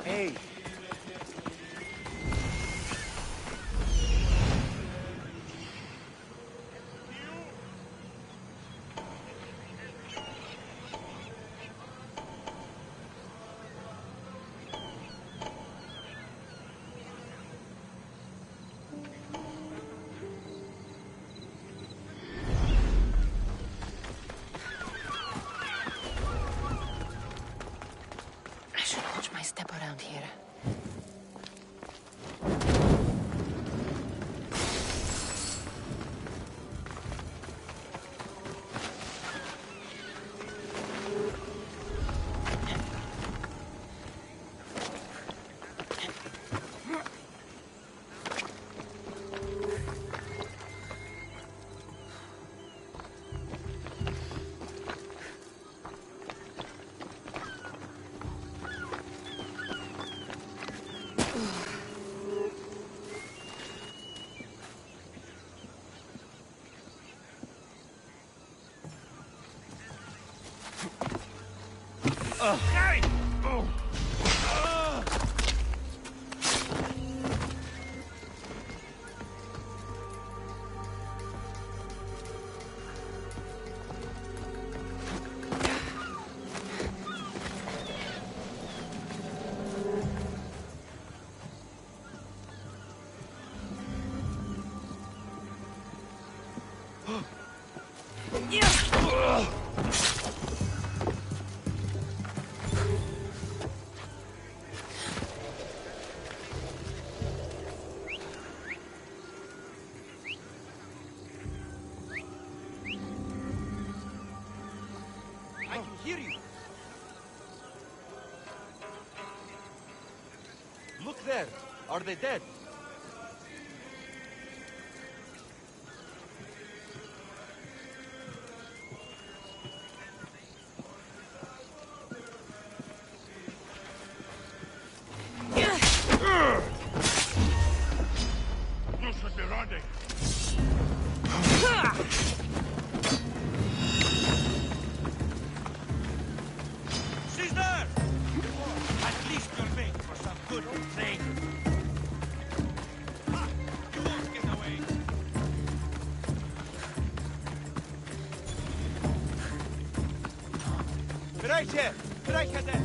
Hey! I should watch my step around here. Hey! I can hear you. Look there. Are they dead? You should be running. She's there! At least you'll make for some good training. You won't get away. Bereiche! Bereiche den!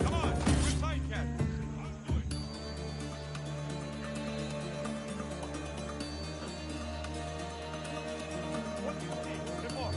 Come on, we'll find Cat. What do you see? Report.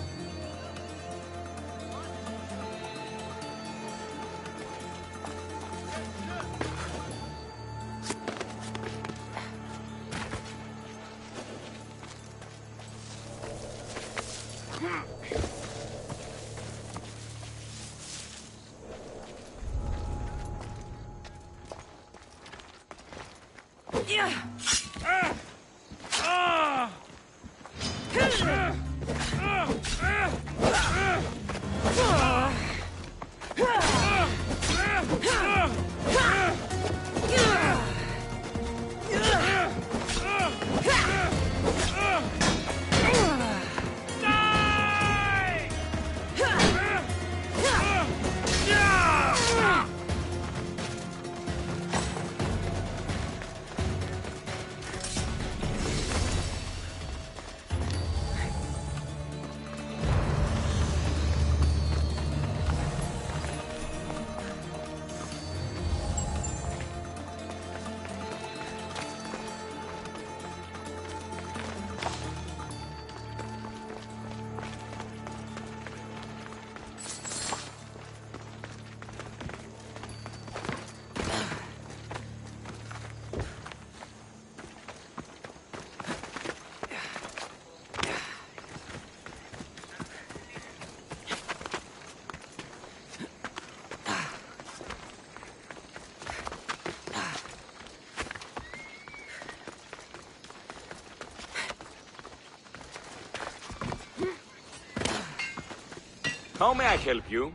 How may I help you?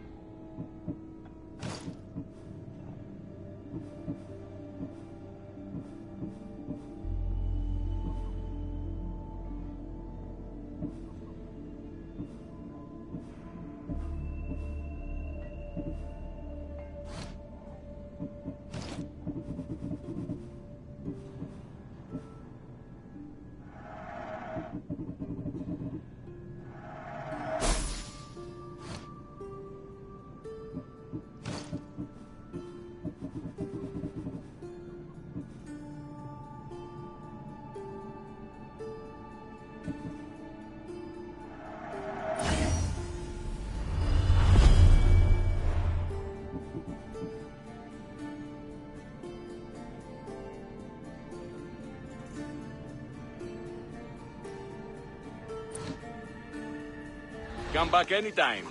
Come back anytime.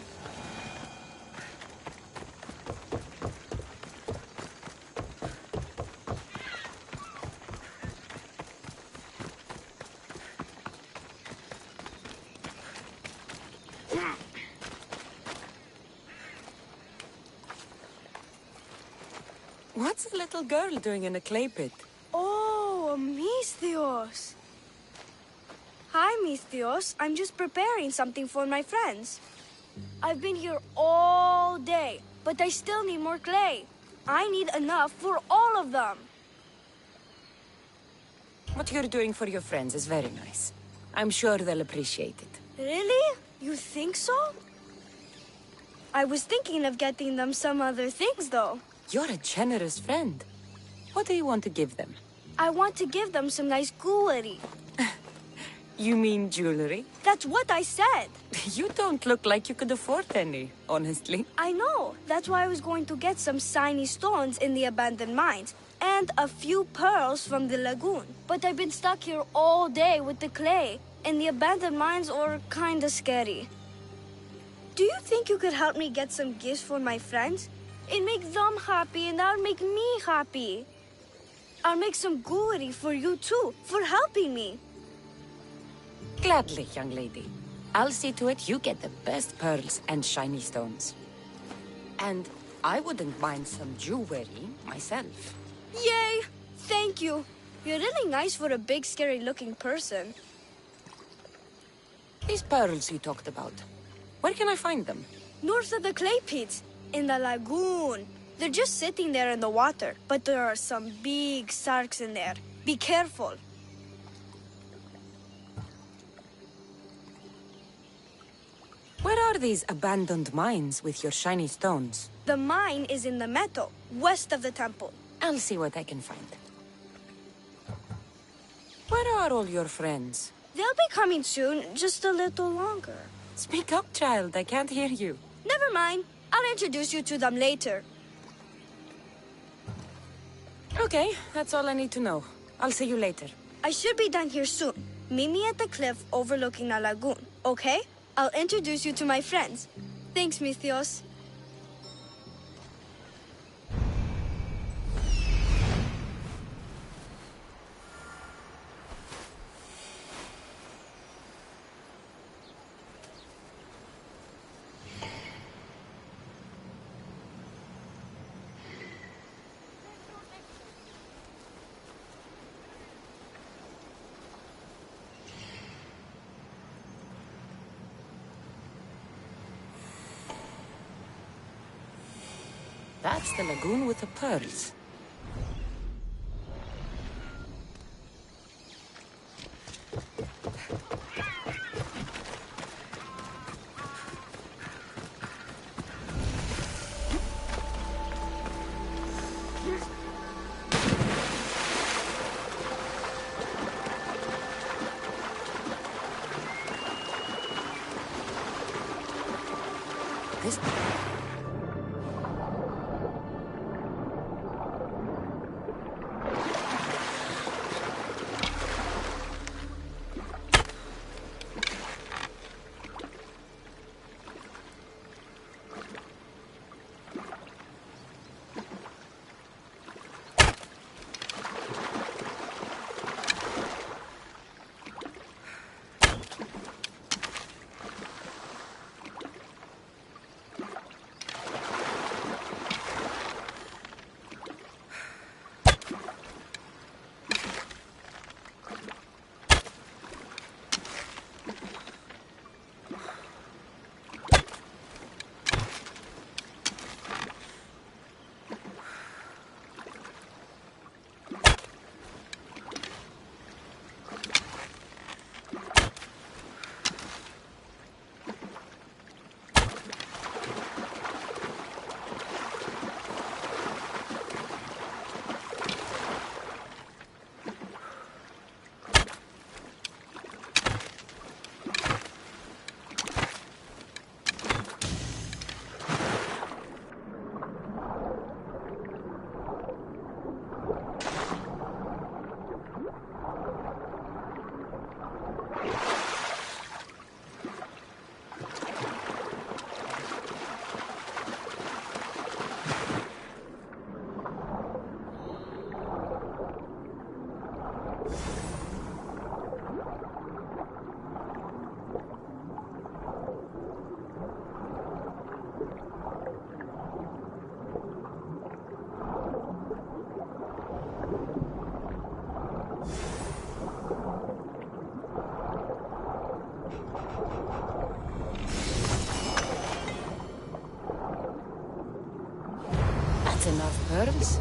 What's a little girl doing in a clay pit? Oh, Misthios. Hi, Misthios. I'm just preparing something for my friends. I've been here all day, but I still need more clay. I need enough for all of them. What you're doing for your friends is very nice. I'm sure they'll appreciate it. Really? You think so? I was thinking of getting them some other things, though. You're a generous friend. What do you want to give them? I want to give them some nice jewelry. You mean jewelry? That's what I said. You don't look like you could afford any, honestly. I know. That's why I was going to get some shiny stones in the abandoned mines and a few pearls from the lagoon. But I've been stuck here all day with the clay, and the abandoned mines are kinda scary. Do you think you could help me get some gifts for my friends? It'd make them happy, and that'll make me happy. I'll make some jewelry for you too, for helping me. Gladly, young lady. I'll see to it you get the best pearls and shiny stones. And I wouldn't mind some jewelry myself. Yay! Thank you. You're really nice for a big, scary-looking person. These pearls you talked about, where can I find them? North of the clay pits, in the lagoon. They're just sitting there in the water, but there are some big sharks in there. Be careful. Where are these abandoned mines with your shiny stones? The mine is in the meadow, west of the temple. I'll see what I can find. Where are all your friends? They'll be coming soon, just a little longer. Speak up, child. I can't hear you. Never mind. I'll introduce you to them later. Okay, that's all I need to know. I'll see you later. I should be done here soon. Meet me at the cliff overlooking the lagoon, okay? I'll introduce you to my friends. Thanks, Misthios. That's the lagoon with the pearls. This... pearls?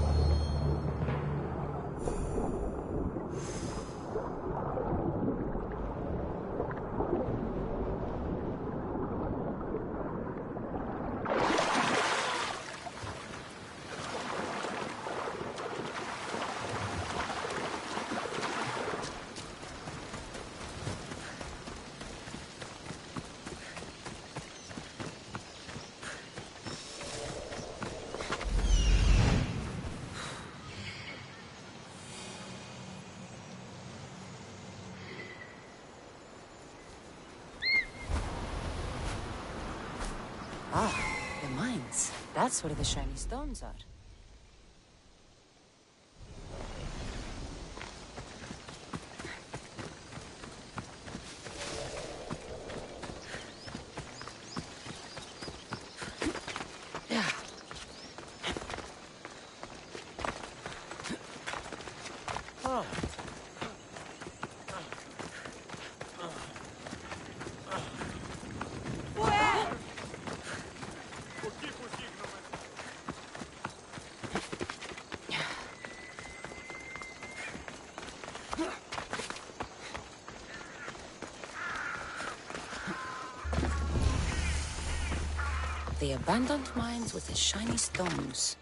Ah, the mines. That's where the shiny stones are. Yeah. The abandoned mines with the shiny stones.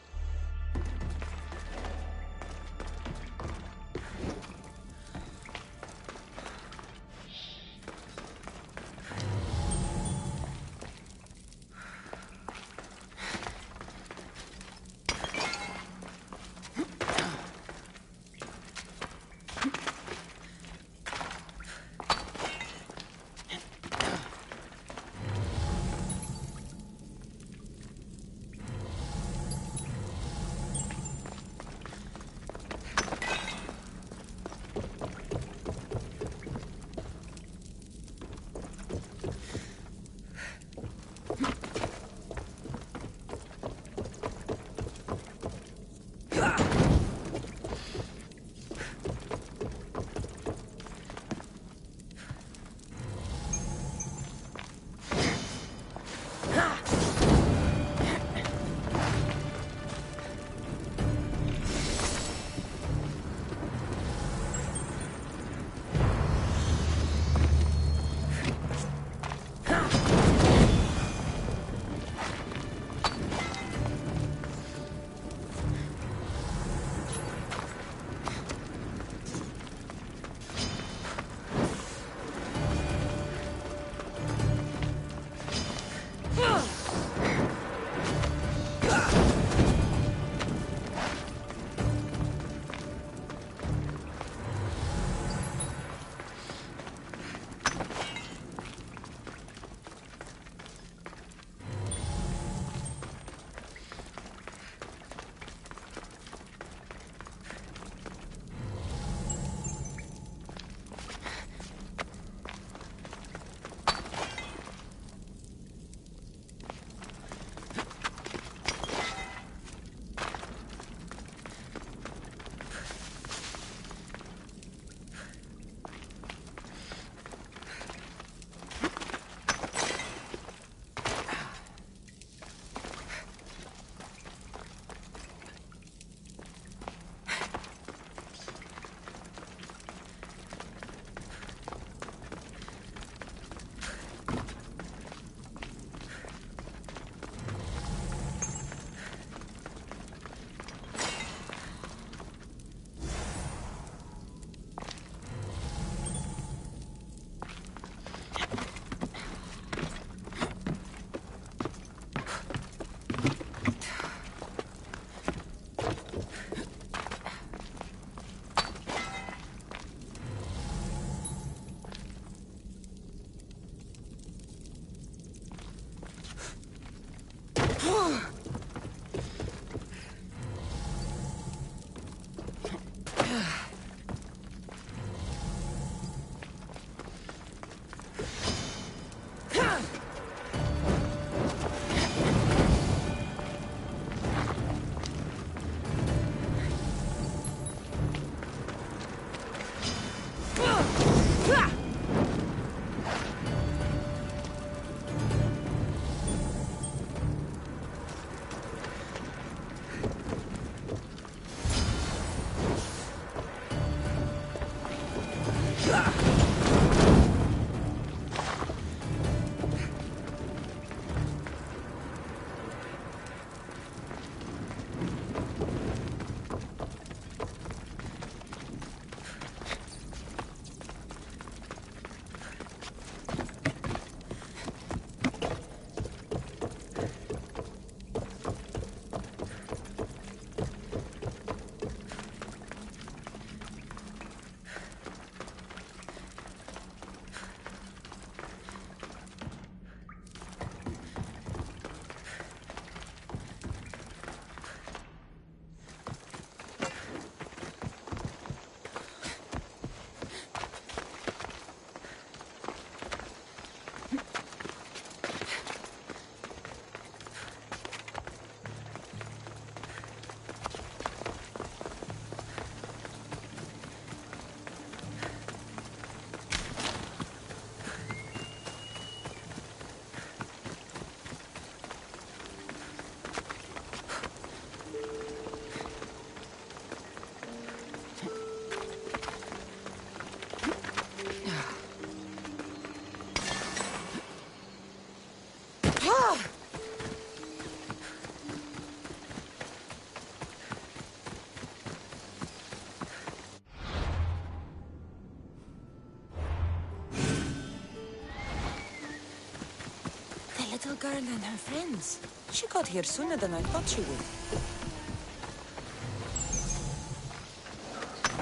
Little girl and her friends. She got here sooner than I thought she would.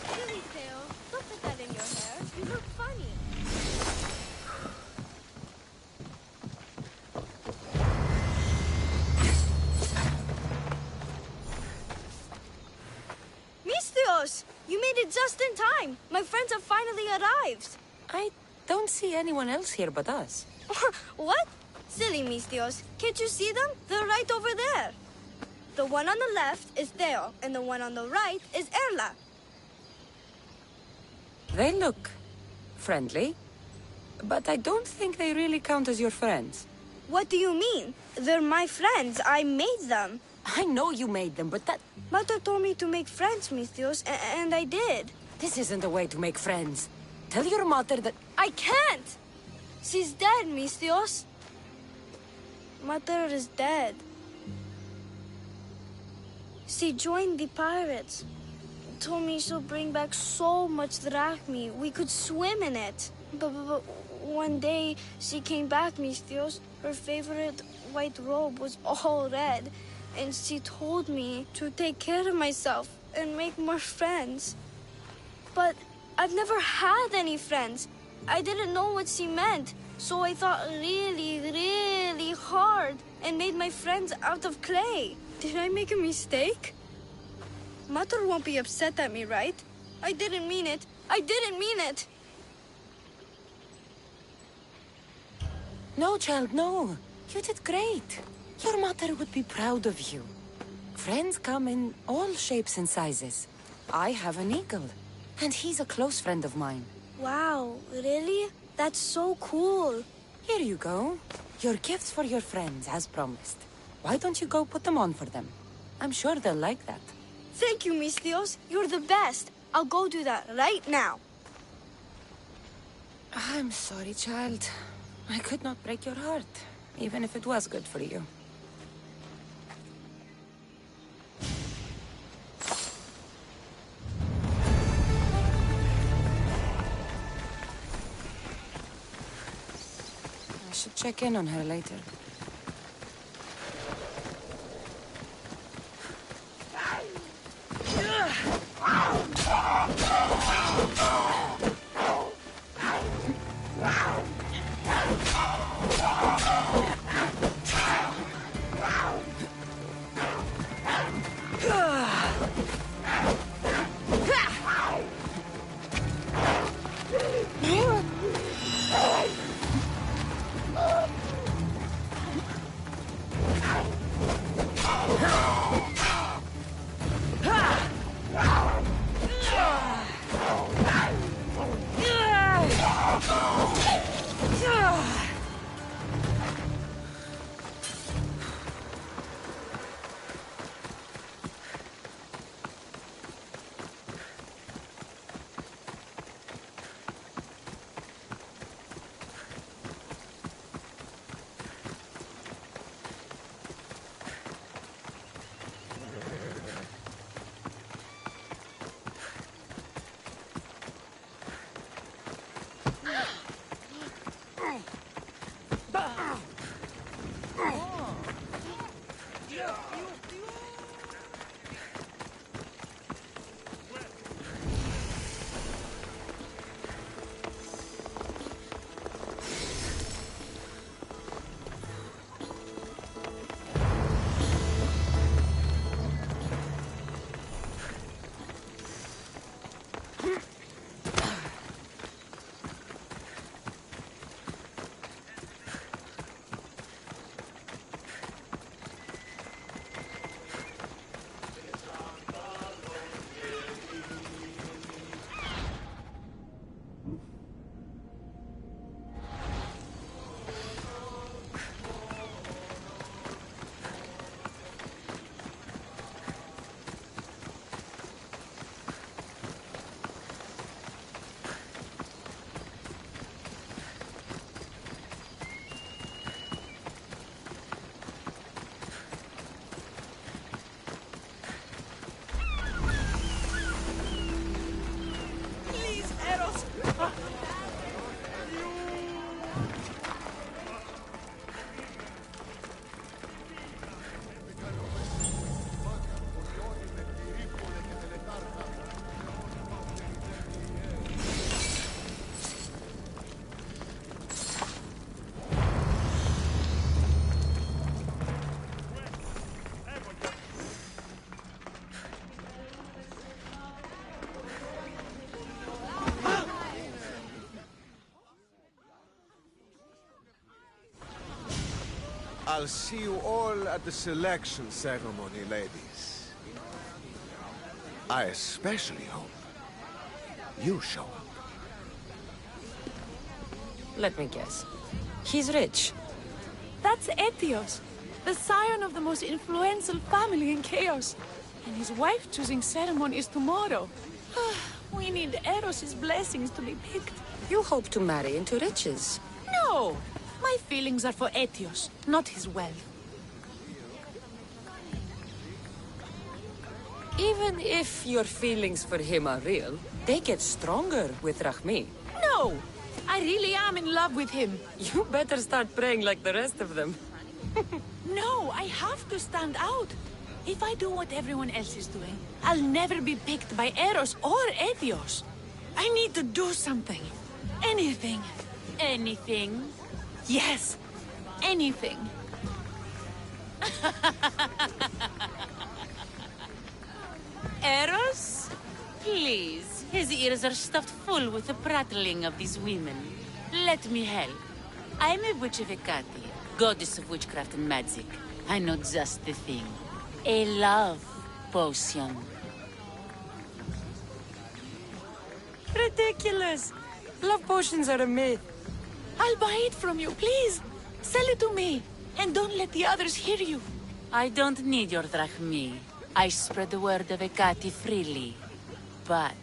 Silly Theo, don't put that in your hair. You look funny. Mistios! You made it just in time. My friends have finally arrived. I don't see anyone else here but us. What? Silly Mistios. Can't you see them? They're right over there. The one on the left is Theo, and the one on the right is Erla. They look friendly, but I don't think they really count as your friends. What do you mean? They're my friends. I made them. I know you made them, but that... Mother told me to make friends, Mistios, and I did. This isn't the way to make friends. Tell your mother that... I can't! She's dead, Mistios. Mother is dead. She joined the pirates. Told me she'll bring back so much drachmi. We could swim in it. But one day she came back, Mistios. Her favorite white robe was all red. And she told me to take care of myself and make more friends. But I've never had any friends. I didn't know what she meant. So I thought really, really hard and made my friends out of clay. Did I make a mistake? Mother won't be upset at me, right? I didn't mean it. I didn't mean it. No, child, no. You did great. Your mother would be proud of you. Friends come in all shapes and sizes. I have an eagle, and he's a close friend of mine. Wow, really? That's so cool. Here you go. Your gifts for your friends, as promised. Why don't you go put them on for them? I'm sure they'll like that. Thank you, Mistios. You're the best. I'll go do that right now. I'm sorry, child. I could not break your heart, even if it was good for you. I should check in on her later. I'll see you all at the selection ceremony, ladies. I especially hope you show up. Let me guess. He's rich. That's Etios, the scion of the most influential family in Chaos. And his wife-choosing ceremony is tomorrow. We need Eros' blessings to be picked. You hope to marry into riches. No! My feelings are for Etios, not his wealth. Even if your feelings for him are real, they get stronger with Rahmi. No! I really am in love with him. You better start praying like the rest of them. No, I have to stand out. If I do what everyone else is doing, I'll never be picked by Eros or Etios. I need to do something. Anything. Anything. Yes, anything. Eros? Please, his ears are stuffed full with the prattling of these women. Let me help. I'm a witch of Hecate, goddess of witchcraft and magic. I know just the thing. A love potion. Ridiculous! Love potions are a myth. I'll buy it from you, please. Sell it to me. And don't let the others hear you. I don't need your drachmi. I spread the word of Hecate freely. But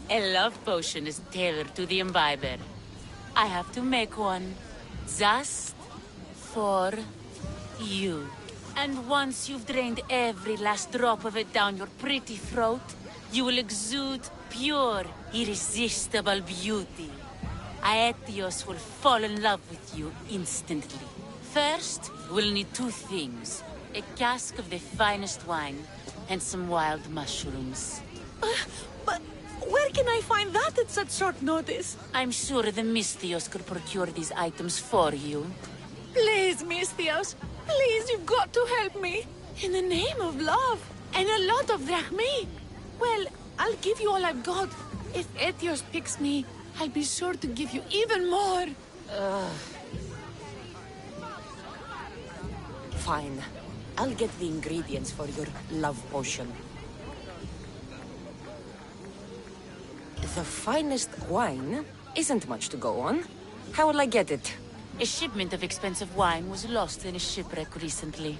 a love potion is tailored to the imbiber. I have to make one. Just for you. And once you've drained every last drop of it down your pretty throat, you will exude pure, irresistible beauty. Aetios will fall in love with you instantly. First, we'll need two things. A cask of the finest wine, and some wild mushrooms. But where can I find that at such short notice? I'm sure the Mystios could procure these items for you. Please, Mystios. Please, you've got to help me. In the name of love. And a lot of drachmi. Well, I'll give you all I've got. If Etios picks me, I'll be sure to give you even more. Fine. I'll get the ingredients for your love potion. The finest wine isn't much to go on. How will I get it? A shipment of expensive wine was lost in a shipwreck recently.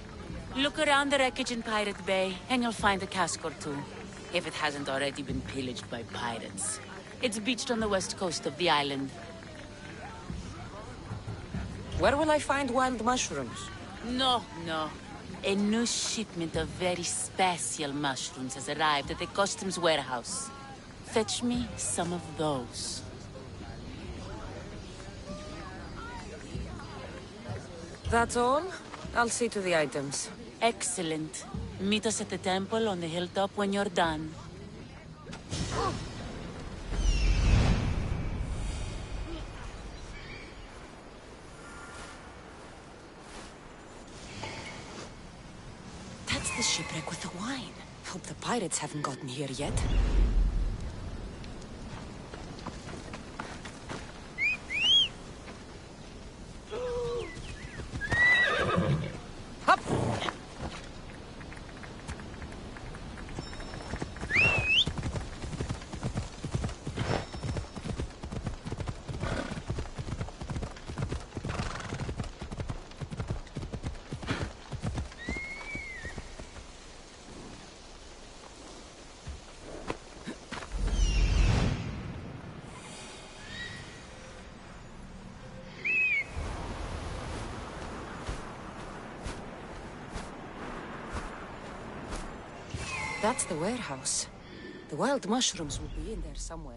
Look around the wreckage in Pirate Bay, and you'll find a cask or two. If it hasn't already been pillaged by pirates. It's beached on the west coast of the island. Where will I find wild mushrooms? No. A new shipment of very special mushrooms has arrived at the customs warehouse. Fetch me some of those. That's all? I'll see to the items. Excellent. Meet us at the temple on the hilltop when you're done. That's the shipwreck with the wine. Hope the pirates haven't gotten here yet. Up! That's the warehouse. The wild mushrooms will be in there somewhere.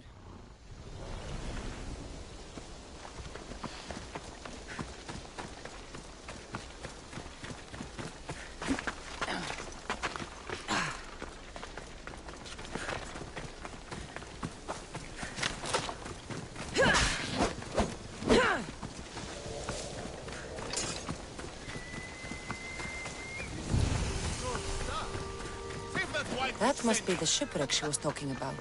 That must be the shipwreck she was talking about.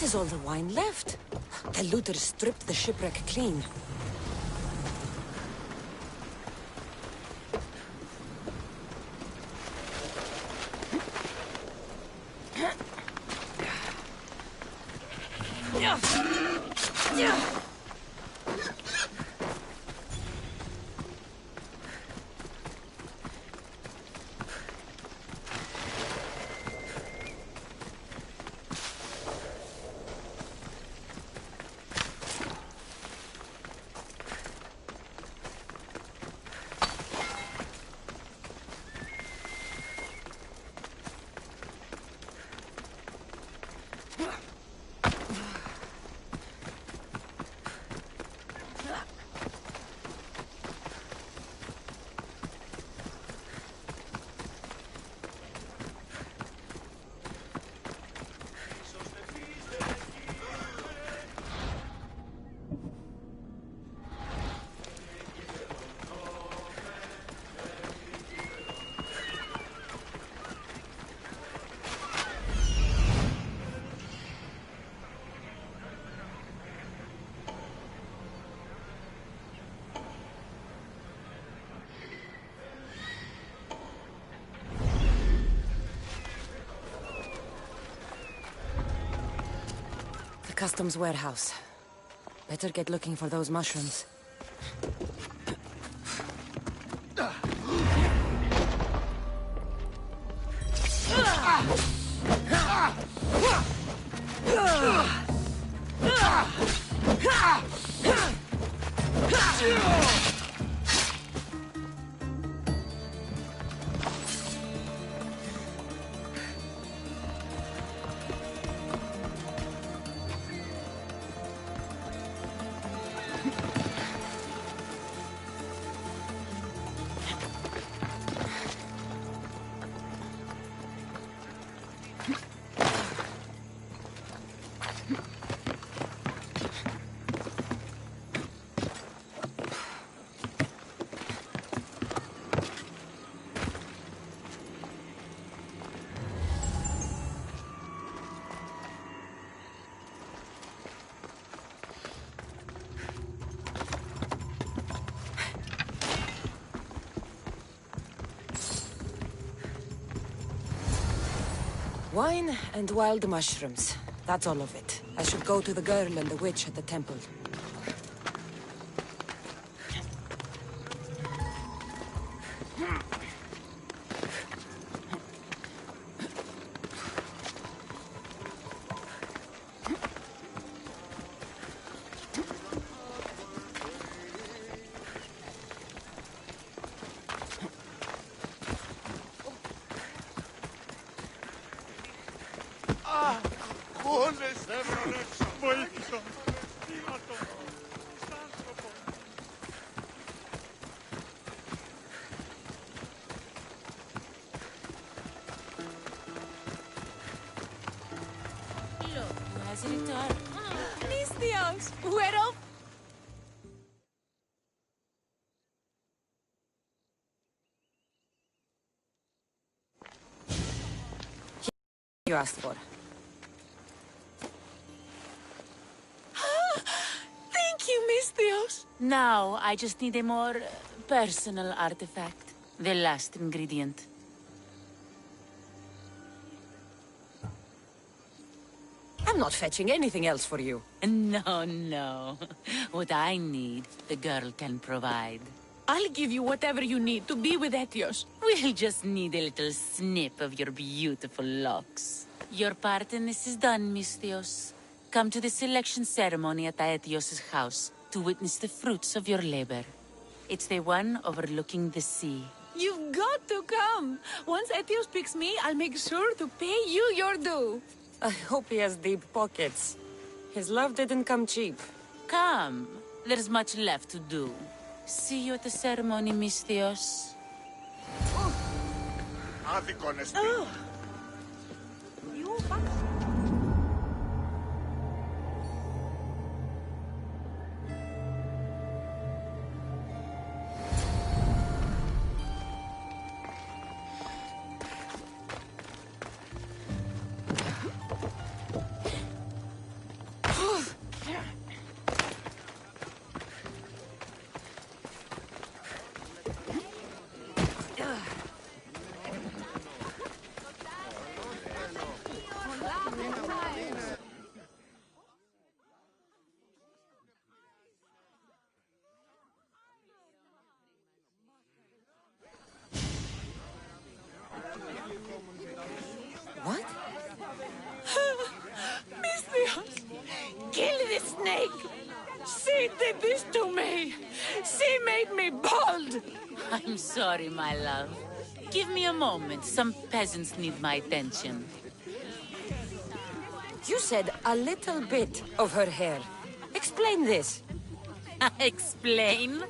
This is all the wine left. The looters stripped the shipwreck clean. Customs warehouse. Better get looking for those mushrooms. Wine and wild mushrooms. That's all of it. I should go to the girl and the witch at the temple. Let's return. Misthios, we're off. You asked for. Thank you, Misthios. Now, I just need a more personal artifact. The last ingredient. I'm not fetching anything else for you. No, no. What I need, the girl can provide. I'll give you whatever you need to be with Etios. We'll just need a little snip of your beautiful locks. Your part in this is done, Misthios. Come to the selection ceremony at Aetios' house to witness the fruits of your labor. It's the one overlooking the sea. You've got to come. Once Etios picks me, I'll make sure to pay you your due. I hope he has deep pockets. His love didn't come cheap. Come. There's much left to do. See you at the ceremony, Misthios. What? Misthios, kill this snake. She did this to me. She made me bald. I'm sorry, my love. Give me a moment. Some peasants need my attention. You said a little bit of her hair. Explain this. Explain?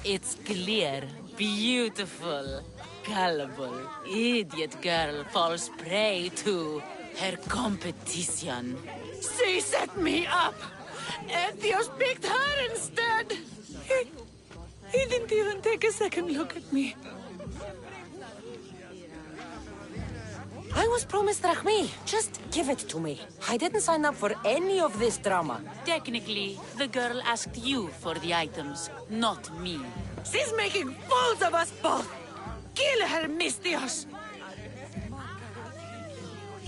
It's clear, beautiful, gullible, idiot girl falls prey to her competition. She set me up. Etios picked her instead. He didn't even take a second look at me. I was promised Drachmi. Just give it to me. I didn't sign up for any of this drama. Technically, the girl asked you for the items, not me. She's making fools of us both. Kill her, Misthios.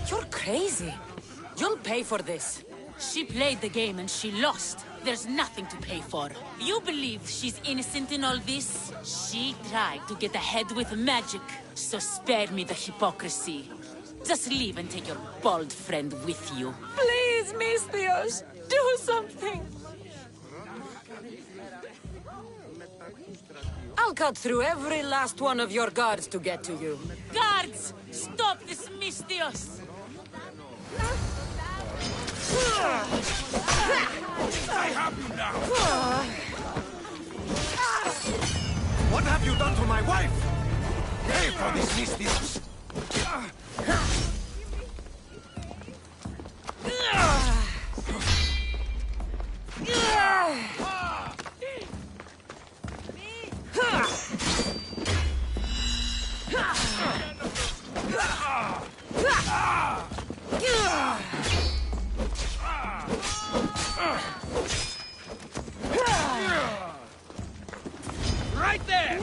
You're crazy. You'll pay for this. She played the game and she lost. There's nothing to pay for. You believe she's innocent in all this? She tried to get ahead with magic, so spare me the hypocrisy. Just leave and take your bald friend with you. Please, Misthios, do something. I'll cut through every last one of your guards to get to you. Guards! Stop this, Misthios! I have you now! What have you done to my wife? Pay for this, Misthios! Right there!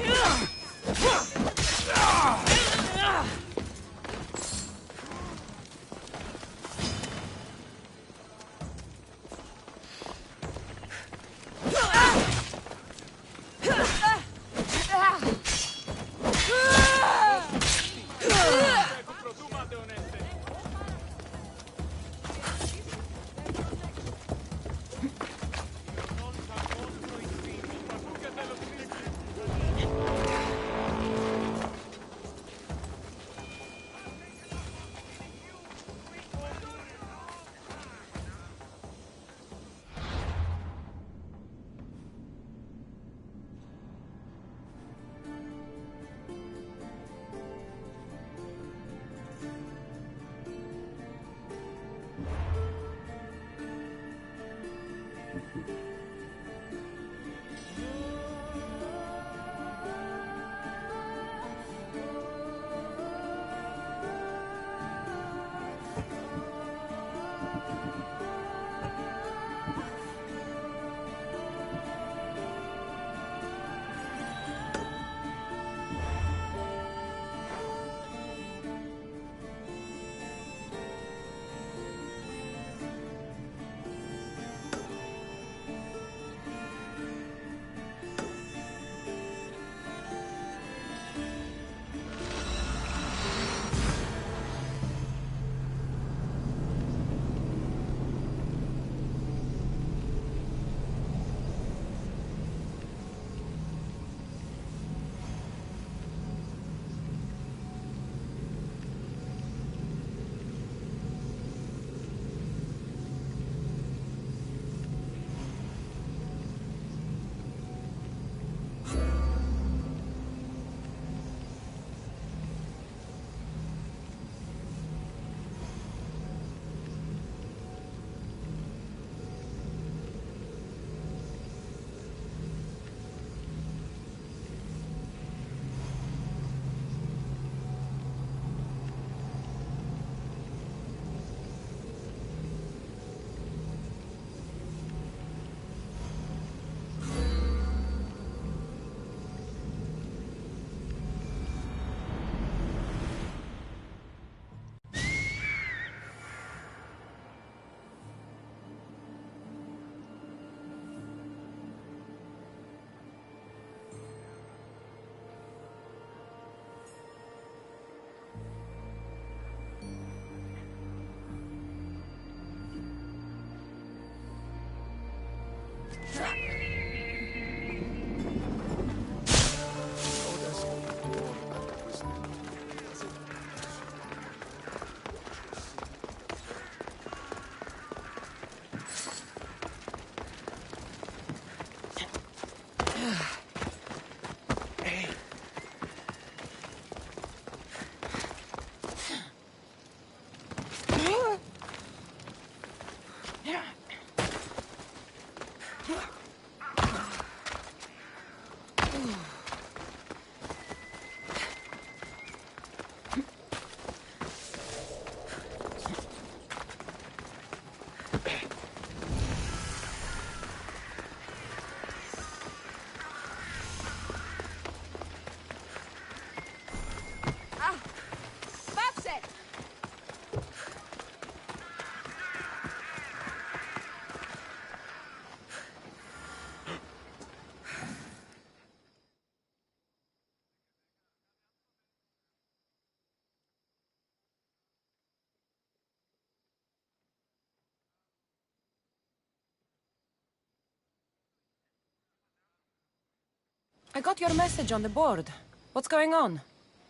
I got your message on the board. What's going on?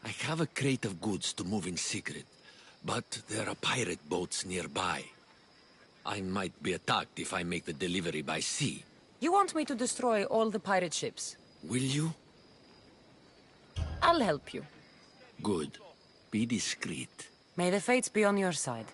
I have a crate of goods to move in secret, but there are pirate boats nearby. I might be attacked if I make the delivery by sea. You want me to destroy all the pirate ships? Will you? I'll help you. Good. Be discreet. May the fates be on your side.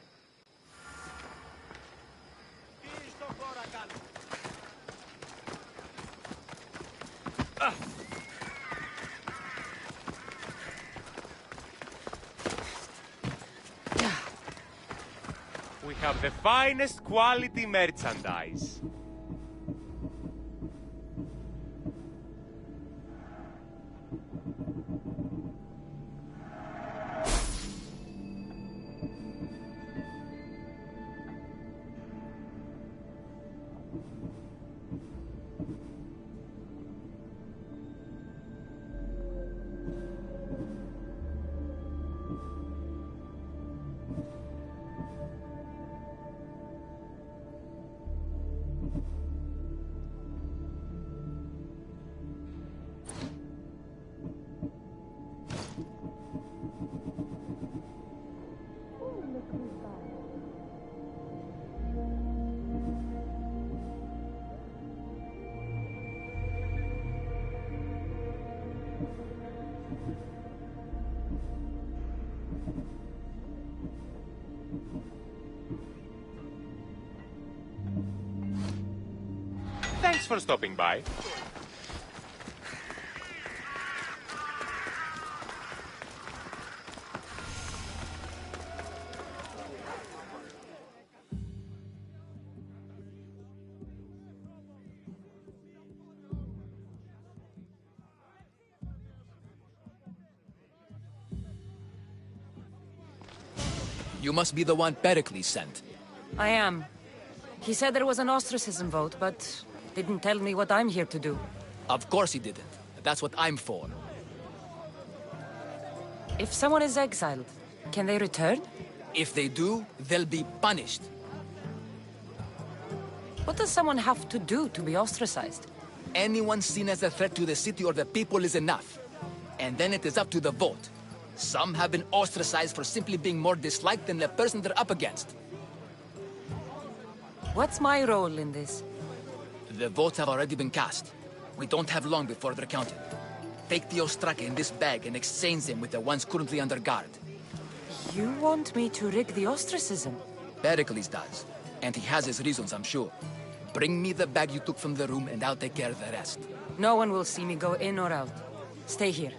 We have the finest quality merchandise. Thanks for stopping by. You must be the one Pericles sent. I am. He said there was an ostracism vote, but didn't tell me what I'm here to do. Of course he didn't. That's what I'm for. If someone is exiled, can they return? If they do, they'll be punished. What does someone have to do to be ostracized? Anyone seen as a threat to the city or the people is enough. And then it is up to the vote. Some have been ostracized for simply being more disliked than the person they're up against. What's my role in this? The votes have already been cast. We don't have long before they're counted. Take the Ostraka in this bag and exchange them with the ones currently under guard. You want me to rig the ostracism? Pericles does. And he has his reasons, I'm sure. Bring me the bag you took from the room and I'll take care of the rest. No one will see me go in or out. Stay here.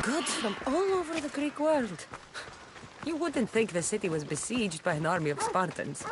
Goods from all over the Greek world. You wouldn't think the city was besieged by an army of Spartans.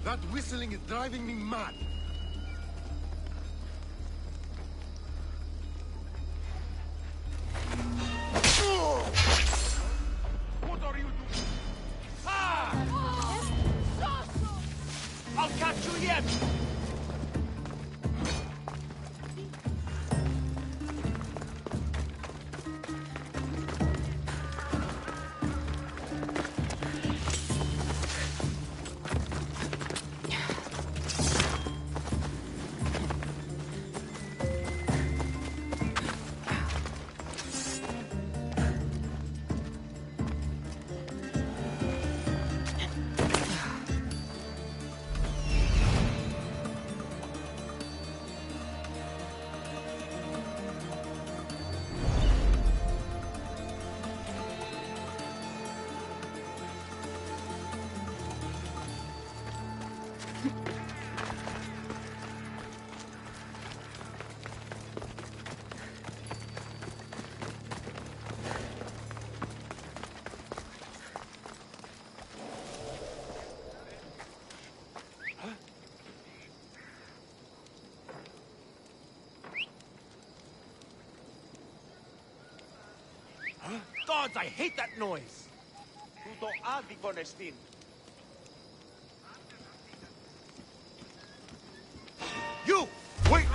That whistling is driving me mad. What are you doing? Ah! I'll catch you yet! Gods, I hate that noise! Τούτο άδικον εστίν. You! Wait!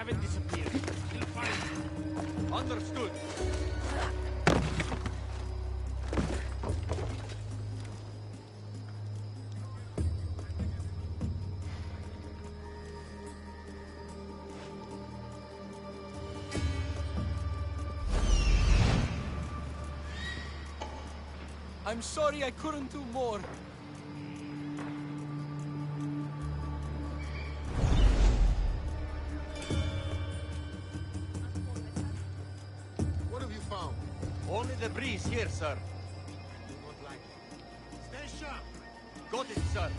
Haven't disappeared. We'll find you. Understood. I'm sorry I couldn't do more. Only the breeze here, sir. Do not like it. Stay sharp. Got it, sir.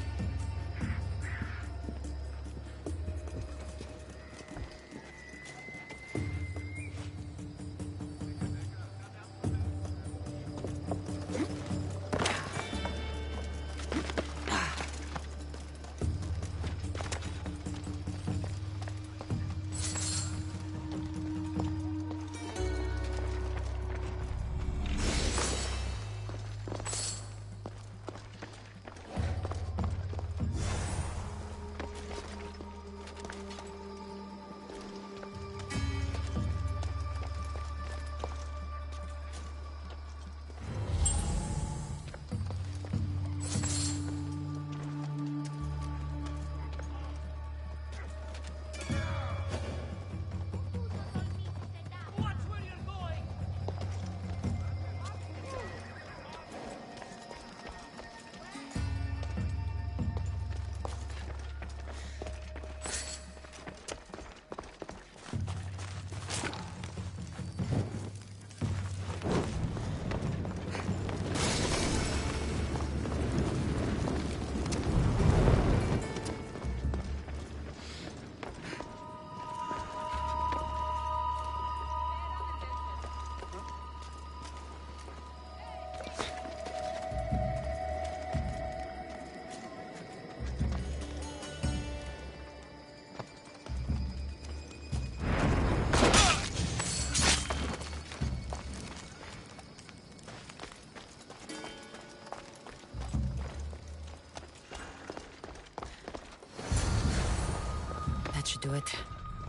That should do it.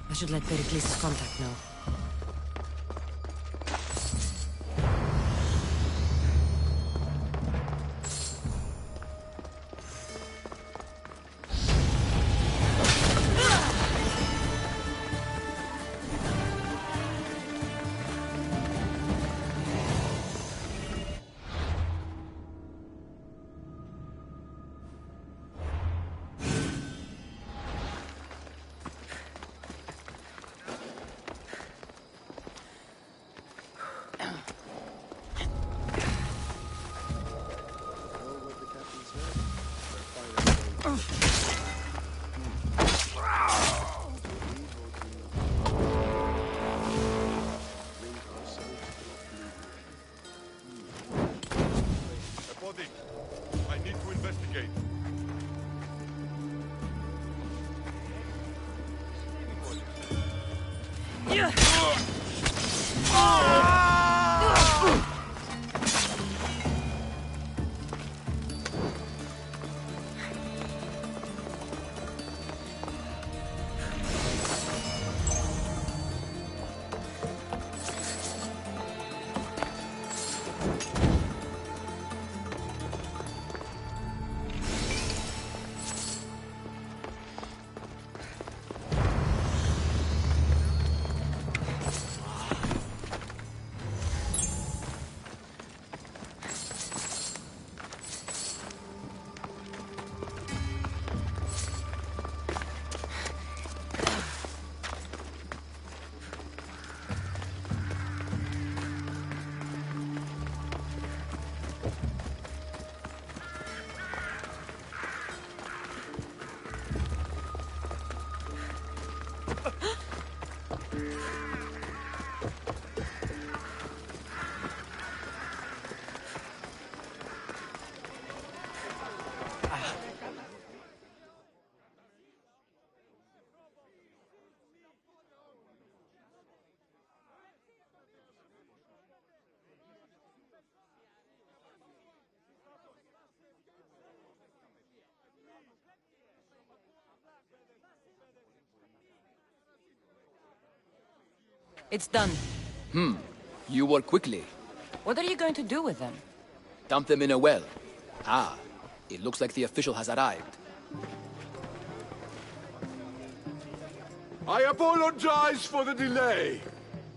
I should let Pericles' contact know. I need to investigate. It's done. You work quickly. What are you going to do with them? Dump them in a well. Ah, it looks like the official has arrived. I apologize for the delay.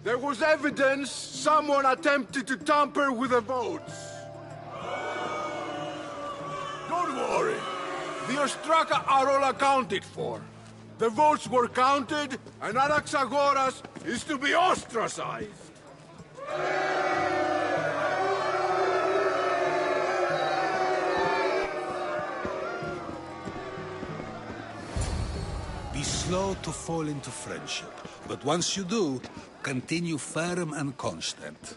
There was evidence someone attempted to tamper with the votes. Don't worry. The Ostraka are all accounted for. The votes were counted, and Anaxagoras is to be ostracized. Be slow to fall into friendship, but once you do, continue firm and constant.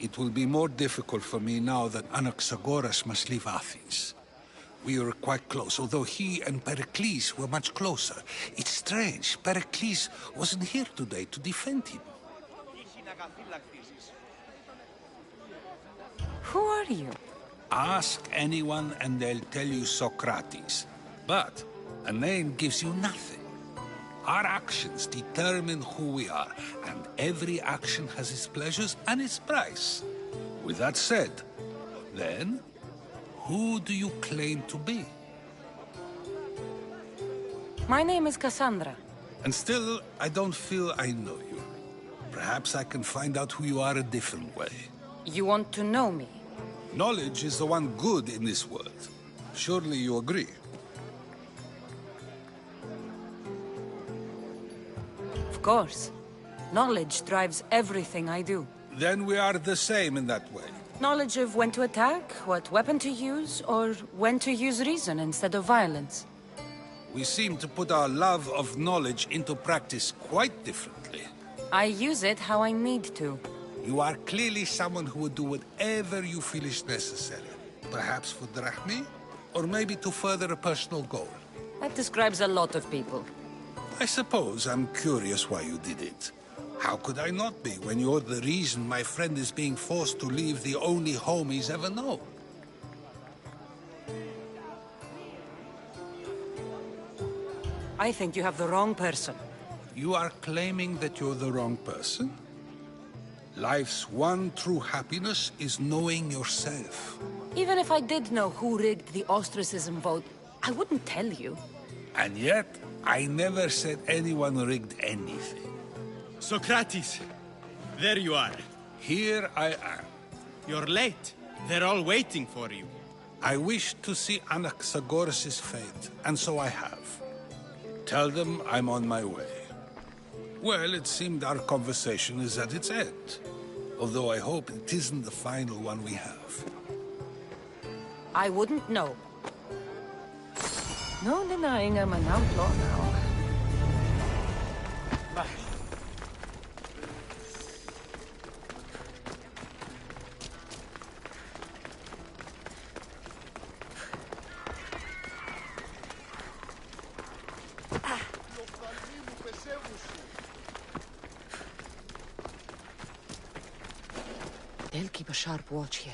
It will be more difficult for me now that Anaxagoras must leave Athens. We were quite close, although he and Pericles were much closer. It's strange, Pericles wasn't here today to defend him. Who are you? Ask anyone and they'll tell you Socrates. But a name gives you nothing. Our actions determine who we are, and every action has its pleasures and its price. With that said, then, who do you claim to be? My name is Cassandra. And still, I don't feel I know you. Perhaps I can find out who you are a different way. You want to know me? Knowledge is the one good in this world. Surely you agree? Of course. Knowledge drives everything I do. Then we are the same in that way. Knowledge of when to attack, what weapon to use, or when to use reason instead of violence. We seem to put our love of knowledge into practice quite differently. I use it how I need to. You are clearly someone who would do whatever you feel is necessary. Perhaps for drachmi, or maybe to further a personal goal. That describes a lot of people. I suppose I'm curious why you did it. How could I not be when you're the reason my friend is being forced to leave the only home he's ever known? I think you have the wrong person. You are claiming that you're the wrong person? Life's one true happiness is knowing yourself. Even if I did know who rigged the ostracism vote, I wouldn't tell you. And yet, I never said anyone rigged anything. Socrates, there you are. Here I am. You're late. They're all waiting for you. I wish to see Anaxagoras' fate, and so I have. Tell them I'm on my way. Well, it seemed our conversation is at its end. Although I hope it isn't the final one we have. I wouldn't know. No denying I'm an outlaw now. Bye. They'll keep a sharp watch here.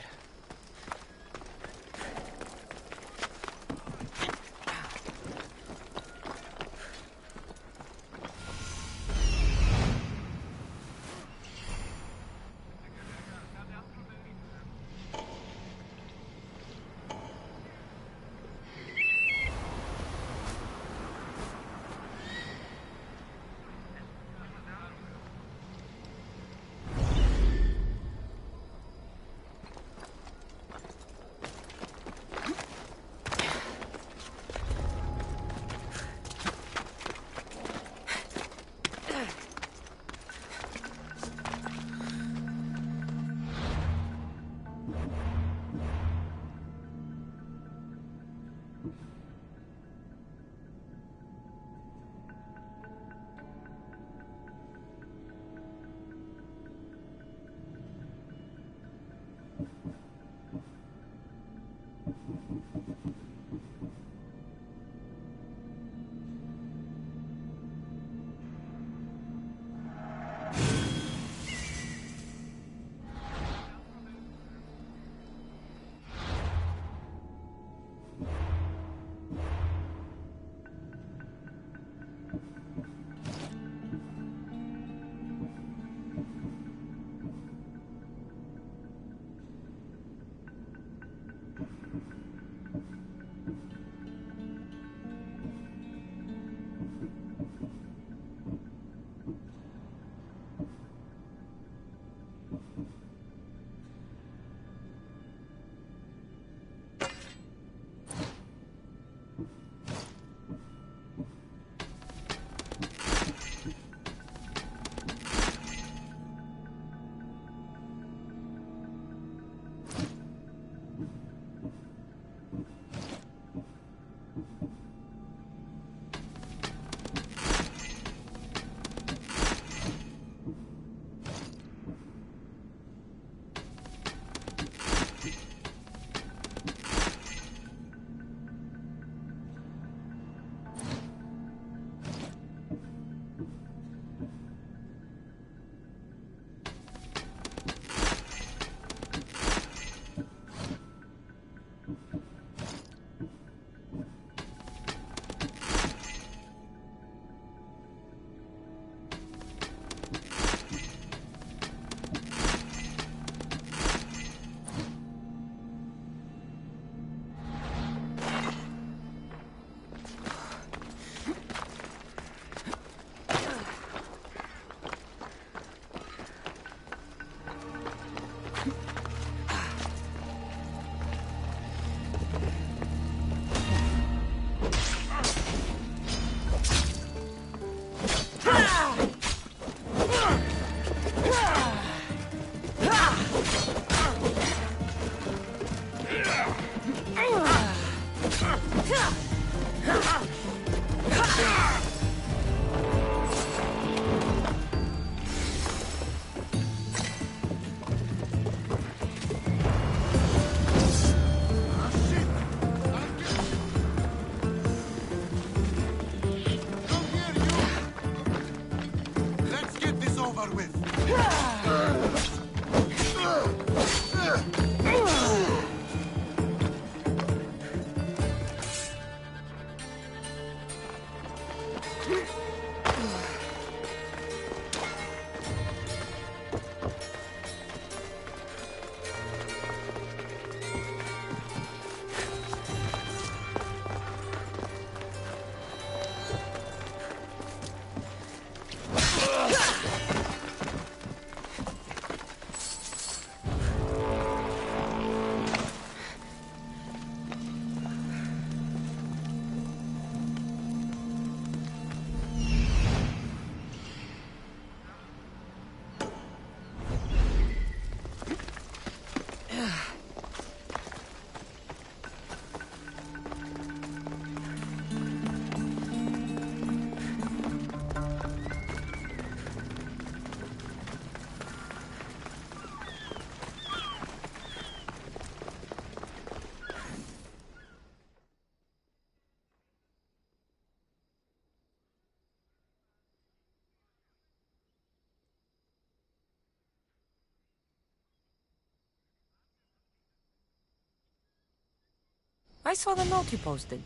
I saw the note you posted.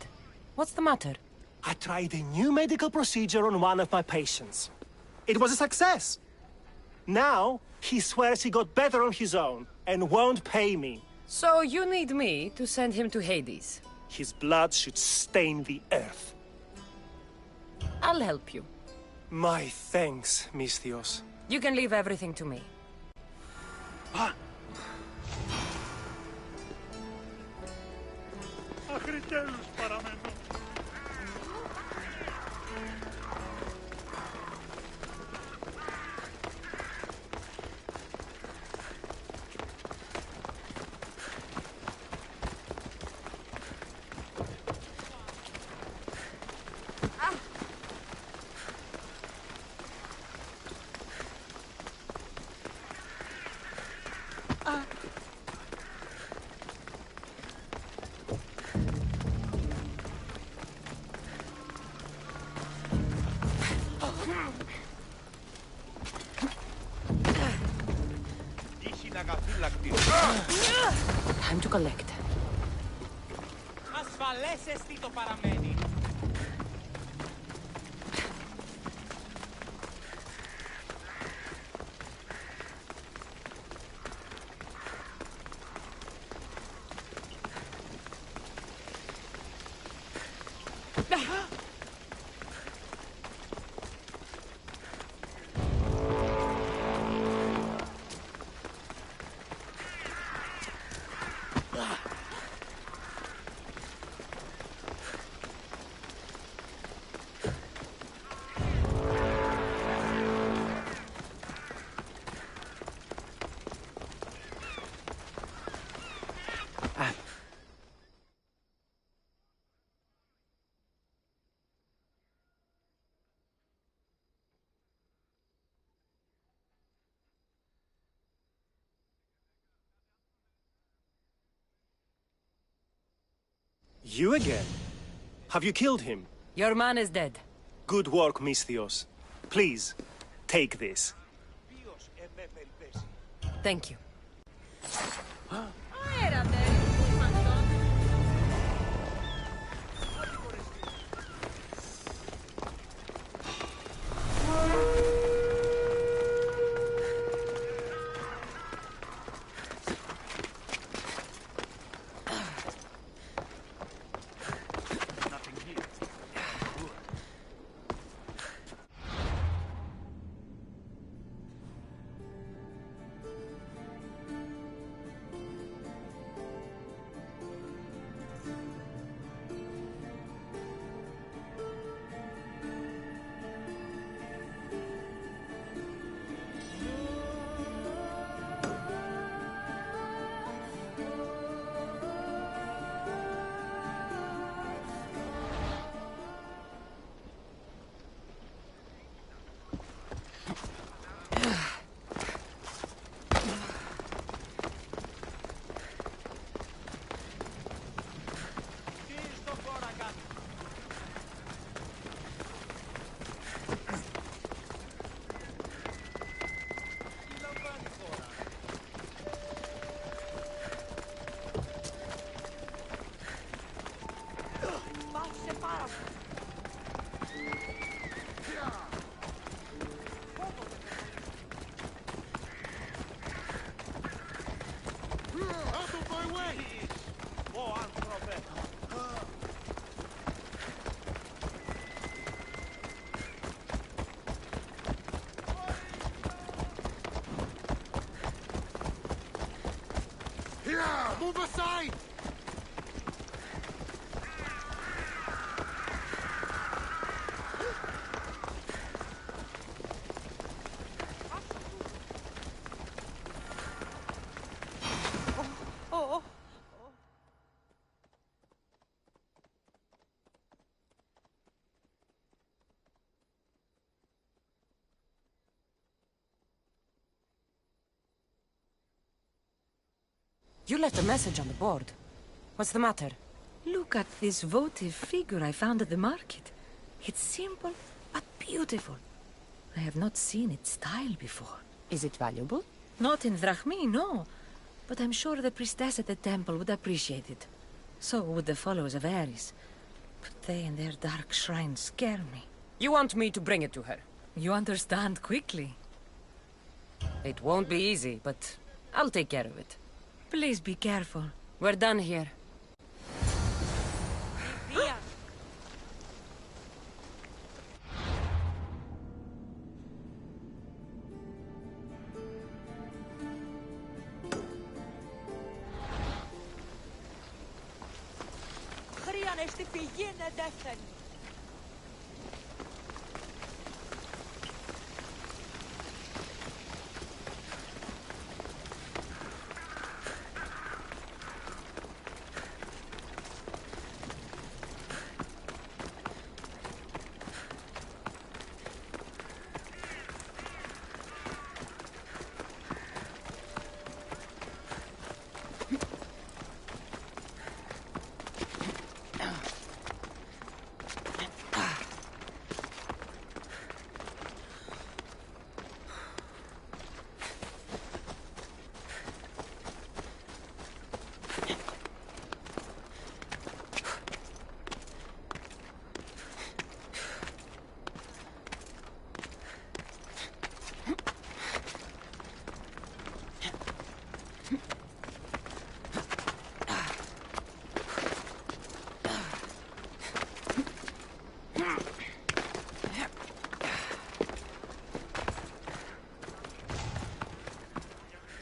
What's the matter? I tried a new medical procedure on one of my patients. It was a success. Now, he swears he got better on his own and won't pay me. So you need me to send him to Hades? His blood should stain the earth. I'll help you. My thanks, Misthios. You can leave everything to me. Time to collect. Ασφαλές εστί το παραμένει. You again? Have you killed him? Your man is dead. Good work, Misthios. Please, take this. Thank you. Move aside! You left a message on the board. What's the matter? Look at this votive figure I found at the market. It's simple, but beautiful. I have not seen its style before. Is it valuable? Not in drachmi, no. But I'm sure the priestess at the temple would appreciate it. So would the followers of Ares. But they and their dark shrines scare me. You want me to bring it to her? You understand quickly. It won't be easy, but I'll take care of it. Please be careful. We're done here.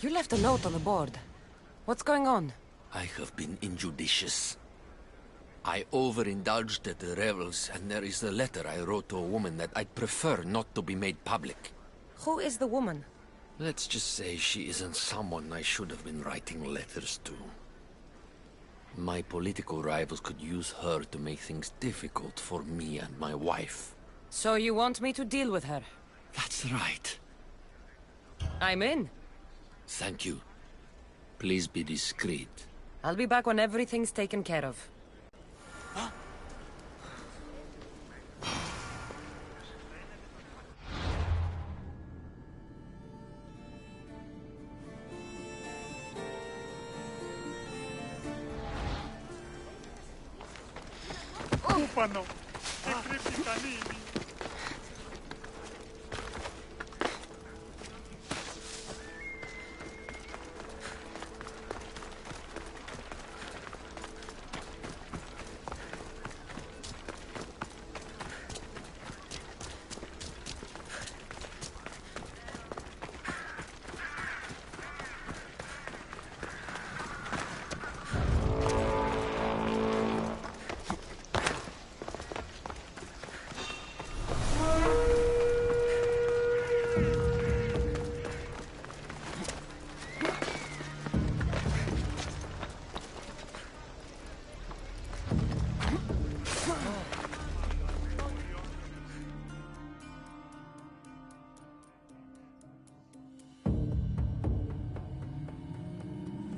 You left a note on the board. What's going on? I have been injudicious. I overindulged at the revels, and there is a letter I wrote to a woman that I'd prefer not to be made public. Who is the woman? Let's just say she isn't someone I should have been writing letters to. My political rivals could use her to make things difficult for me and my wife. So you want me to deal with her? That's right. I'm in. Thank you. Please be discreet. I'll be back when everything's taken care of. Ufano, e cripti canini.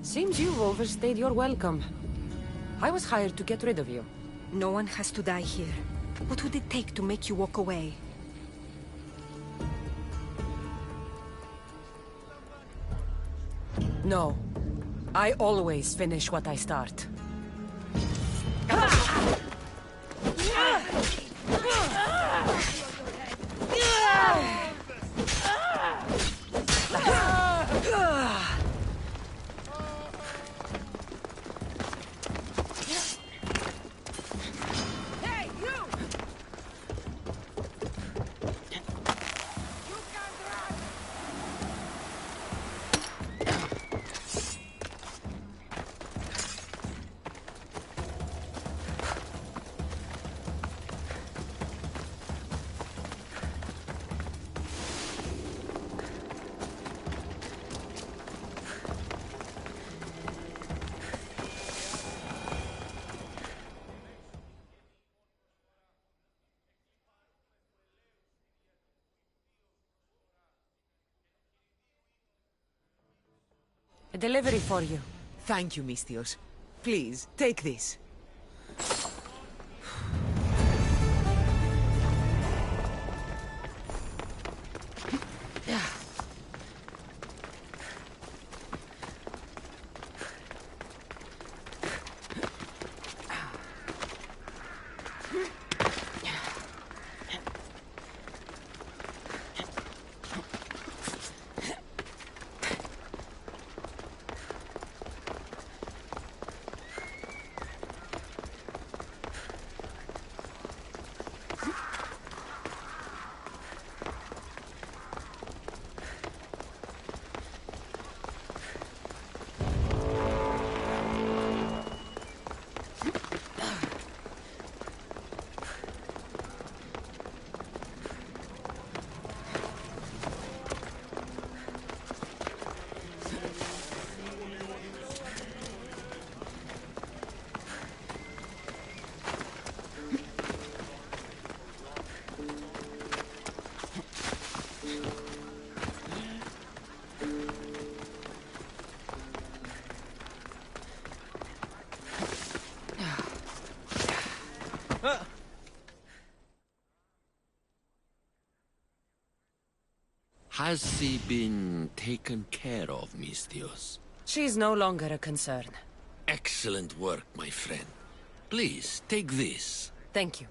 Seems you've overstayed your welcome. I was hired to get rid of you. No one has to die here. What would it take to make you walk away? No. I always finish what I start. A delivery for you. Thank you, Mistios. Please, take this. Has she been taken care of, Mistios? She's no longer a concern. Excellent work, my friend. Please, take this. Thank you.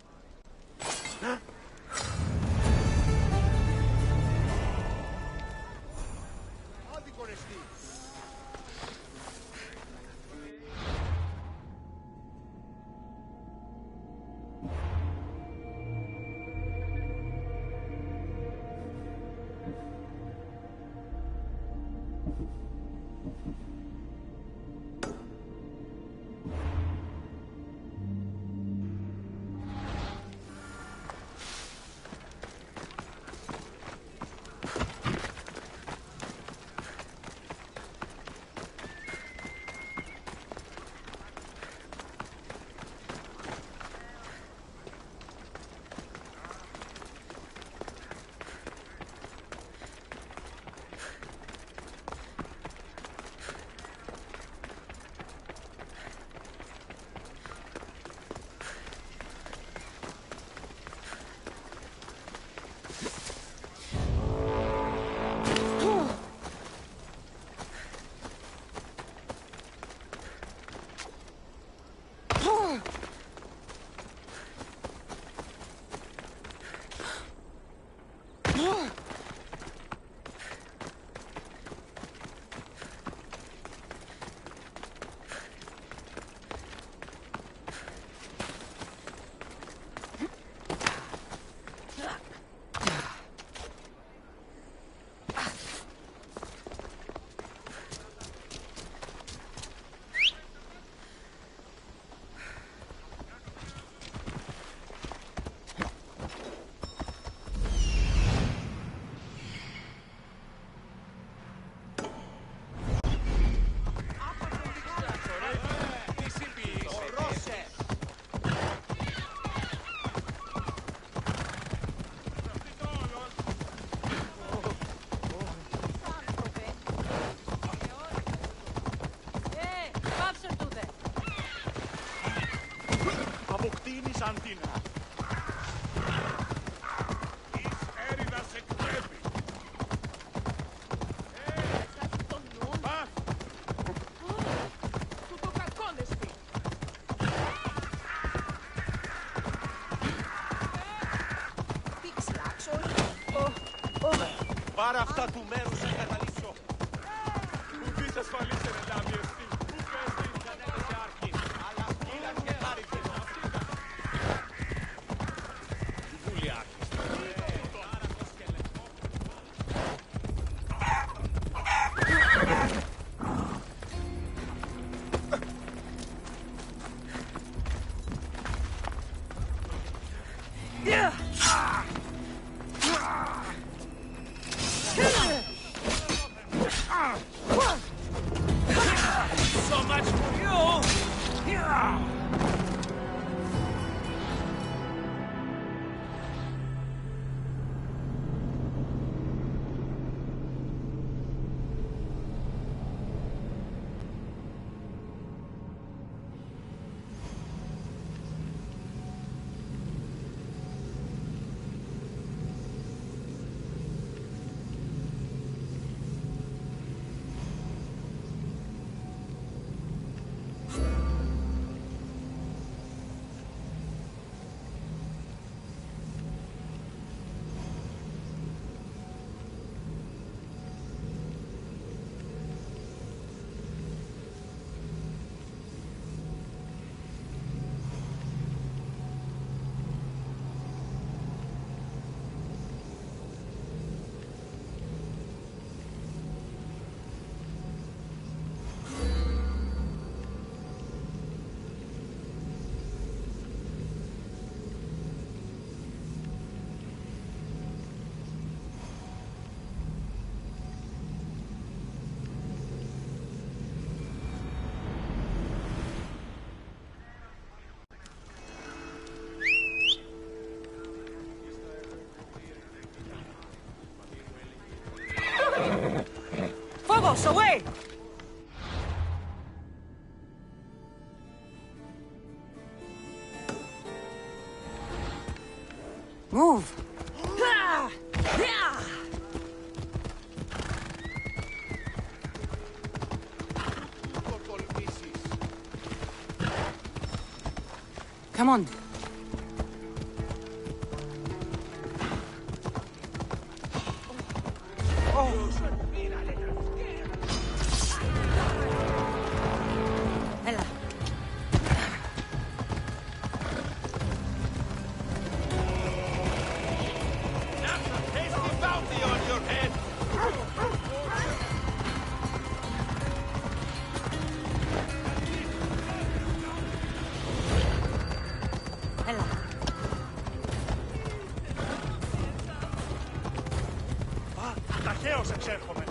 Αποκτήνεις αντίνα. Εις έρηδας εκπρέπει. Παφ! Του το κακόνεστη. Τι ξυλάξω. Πάρε αυτά του μέρους να καταλήψω. Ουδείς ασφαλής ενελάβει εσύ. Πού πέστε η Κανένας άρχη. Αλλά φύλαν και χάρη και Βούλη άρχη. So much for you! Phobos, away! Move! Come on. Ταχαίως εξέρχομαι.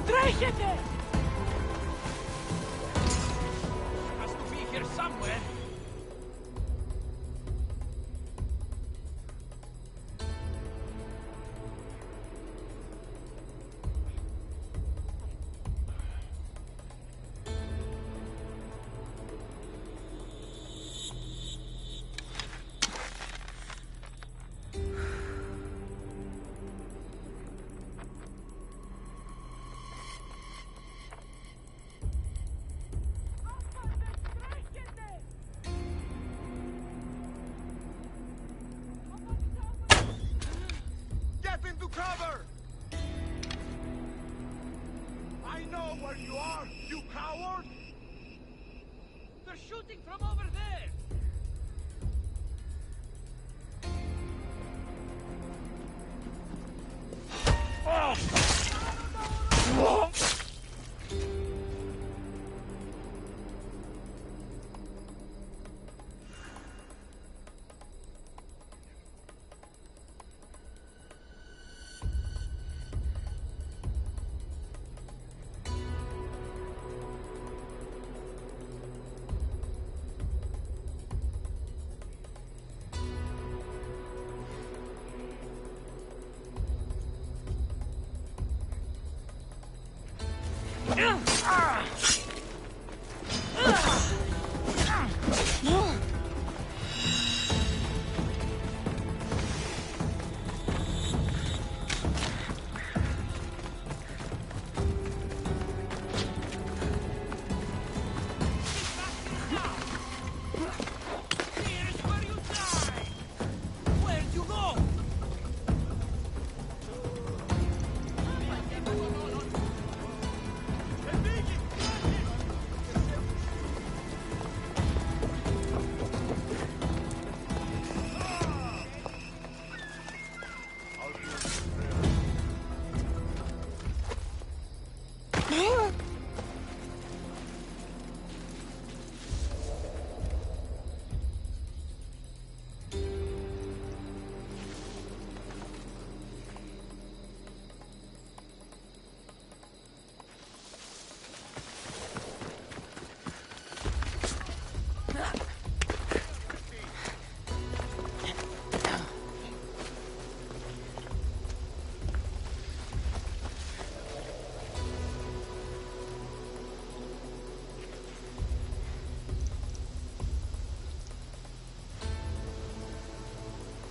Τρέχετε! Has to be here somewhere. Get into cover! I know where you are, you coward! They're shooting from over there.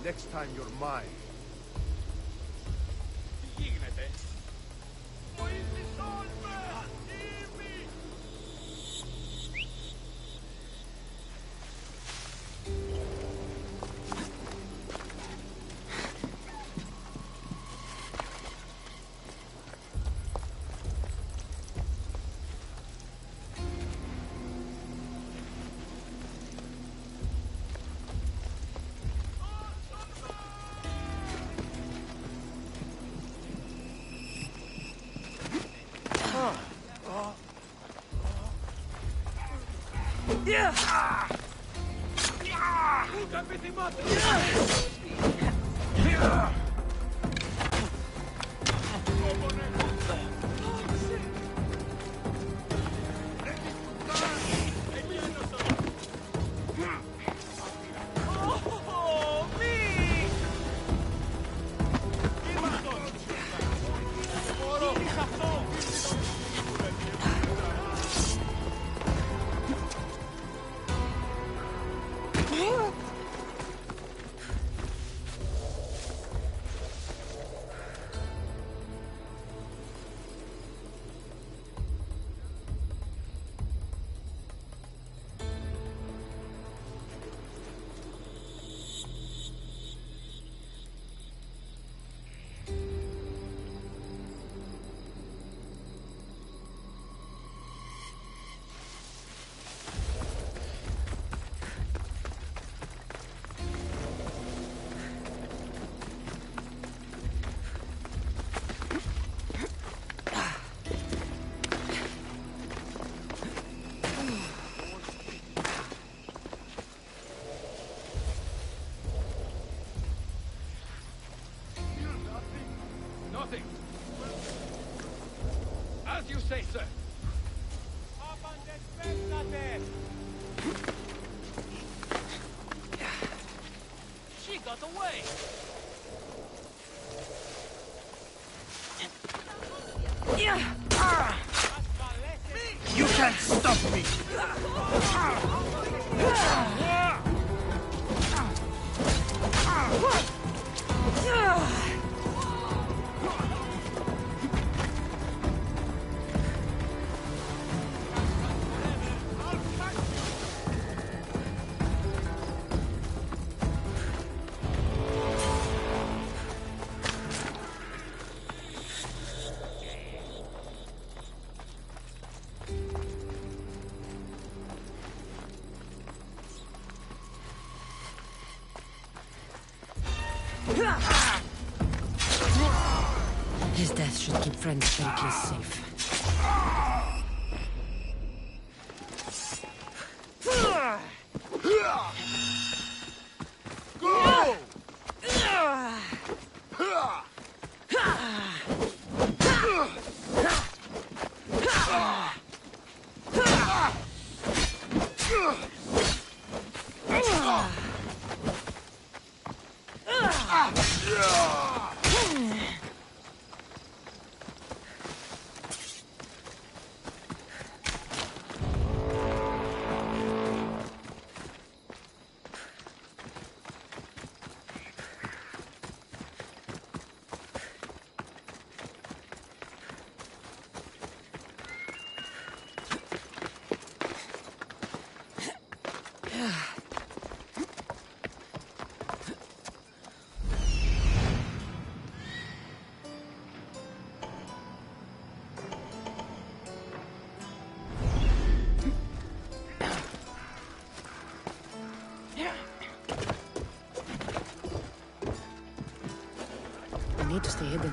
Next time you're mine. Τι γίνεται? Βοήθησόν με! Ήμι! Ούτε επιθυμάτε! Nothing. As you say, sir. She got away. You can't stop me! His death should keep friends Pericles safe. Go! I need to stay hidden.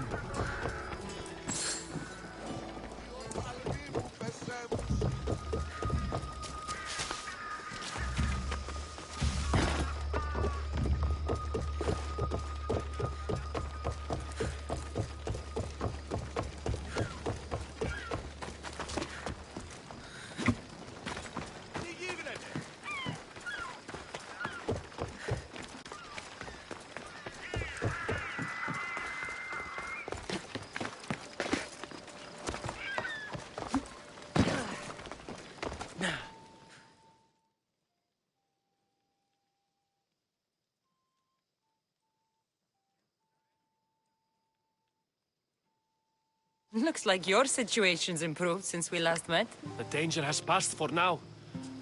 Looks like your situation's improved since we last met. The danger has passed for now.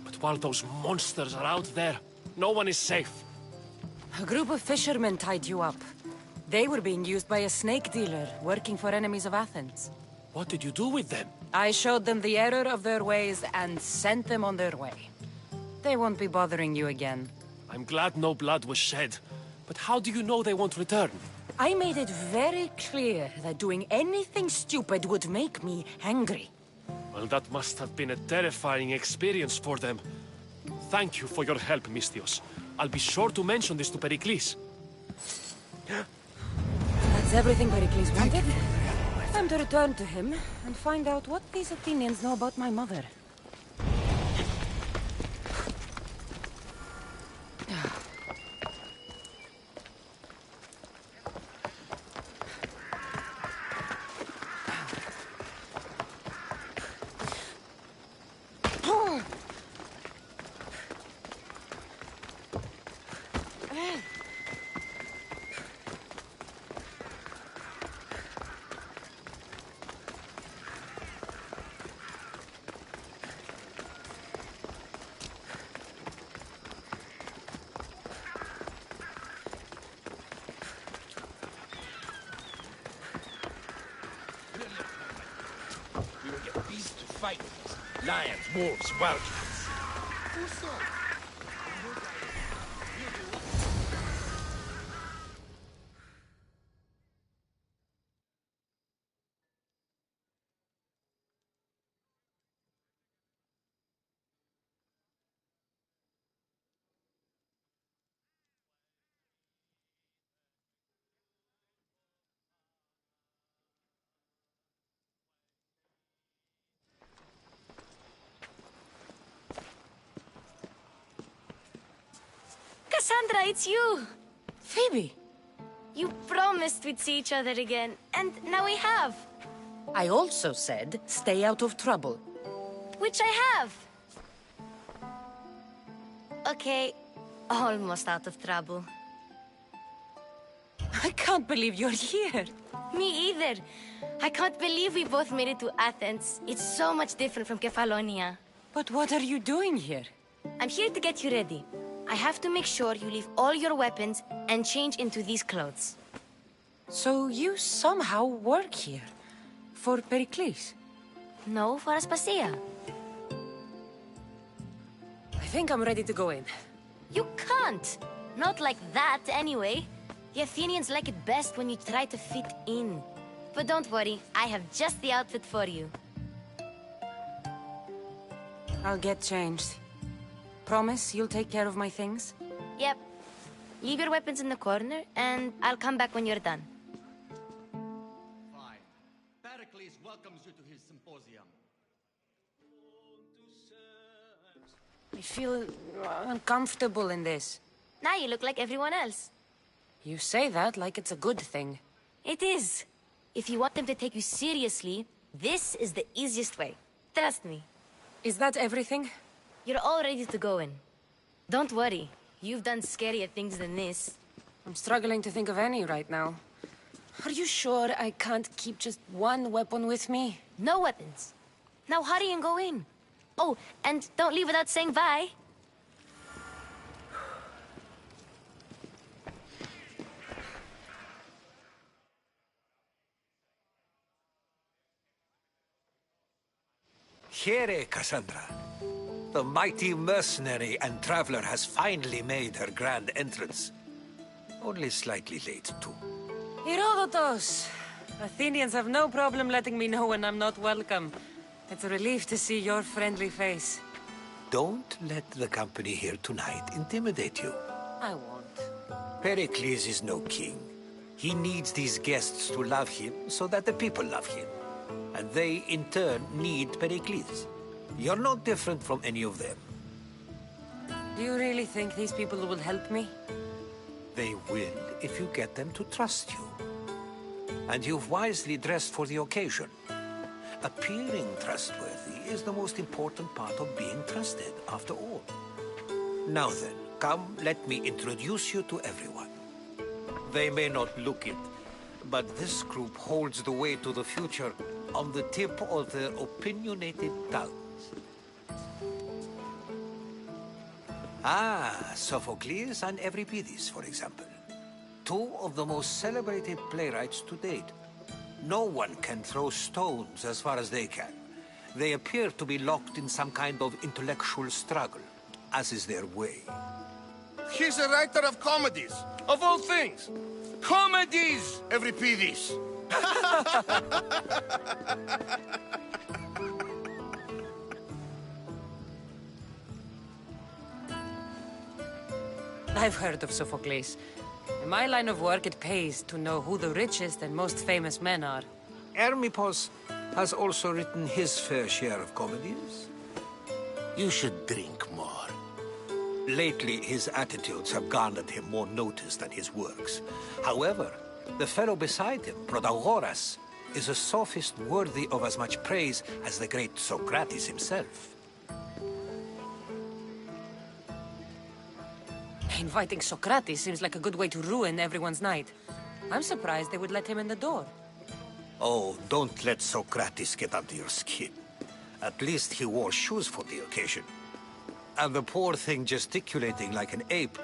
But while those monsters are out there, no one is safe. A group of fishermen tied you up. They were being used by a snake dealer, working for enemies of Athens. What did you do with them? I showed them the error of their ways and sent them on their way. They won't be bothering you again. I'm glad no blood was shed. But how do you know they won't return? I made it very clear that doing anything stupid would make me angry. Well, that must have been a terrifying experience for them. Thank you for your help, Misthios. I'll be sure to mention this to Pericles. That's everything Pericles wanted. Time to return to him and find out what these Athenians know about my mother. Lions, wolves, wildcats. Cassandra, it's you! Phoebe! You promised we'd see each other again, and now we have. I also said, stay out of trouble. Which I have. Okay, almost out of trouble. I can't believe you're here. Me either. I can't believe we both made it to Athens. It's so much different from Kefalonia. But what are you doing here? I'm here to get you ready. I have to make sure you leave all your weapons and change into these clothes. So you somehow work here? For Pericles? No, for Aspasia. I think I'm ready to go in. You can't! Not like that, anyway. The Athenians like it best when you try to fit in. But don't worry, I have just the outfit for you. I'll get changed. Promise you'll take care of my things? Yep. Leave your weapons in the corner, and I'll come back when you're done. Fine. Pericles welcomes you to his symposium. I feel uncomfortable in this. Now you look like everyone else. You say that like it's a good thing. It is. If you want them to take you seriously, this is the easiest way. Trust me. Is that everything? You're all ready to go in. Don't worry. You've done scarier things than this. I'm struggling to think of any right now. Are you sure I can't keep just one weapon with me? No weapons. Now hurry and go in. Oh, and don't leave without saying bye. Here, Cassandra. The mighty mercenary and traveler has finally made her grand entrance. Only slightly late, too. Herodotus! Athenians have no problem letting me know when I'm not welcome. It's a relief to see your friendly face. Don't let the company here tonight intimidate you. I won't. Pericles is no king. He needs these guests to love him so that the people love him. And they, in turn, need Pericles. You're no different from any of them. Do you really think these people will help me? They will if you get them to trust you. And you've wisely dressed for the occasion. Appearing trustworthy is the most important part of being trusted, after all. Now then, come, let me introduce you to everyone. They may not look it, but this group holds the way to the future on the tip of their opinionated tongues. Ah, Sophocles and Euripides, for example. Two of the most celebrated playwrights to date. No one can throw stones as far as they can. They appear to be locked in some kind of intellectual struggle, as is their way. He's a writer of comedies, of all things. Comedies, Euripides! I've heard of Sophocles. In my line of work, it pays to know who the richest and most famous men are. Hermippos has also written his fair share of comedies. You should drink more. Lately, his attitudes have garnered him more notice than his works. However, the fellow beside him, Protagoras, is a sophist worthy of as much praise as the great Socrates himself. Inviting Socrates seems like a good way to ruin everyone's night. I'm surprised they would let him in the door. Oh, don't let Socrates get under your skin. At least he wore shoes for the occasion. And the poor thing gesticulating like an ape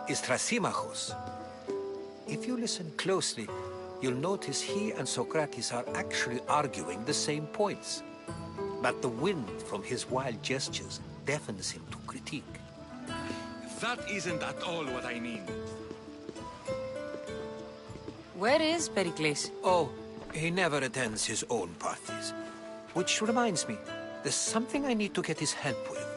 is Thrasymachos. If you listen closely, you'll notice he and Socrates are actually arguing the same points. But the wind from his wild gestures deafens him to critique. That isn't at all what I mean. Where is Pericles? Oh, he never attends his own parties. Which reminds me, there's something I need to get his help with.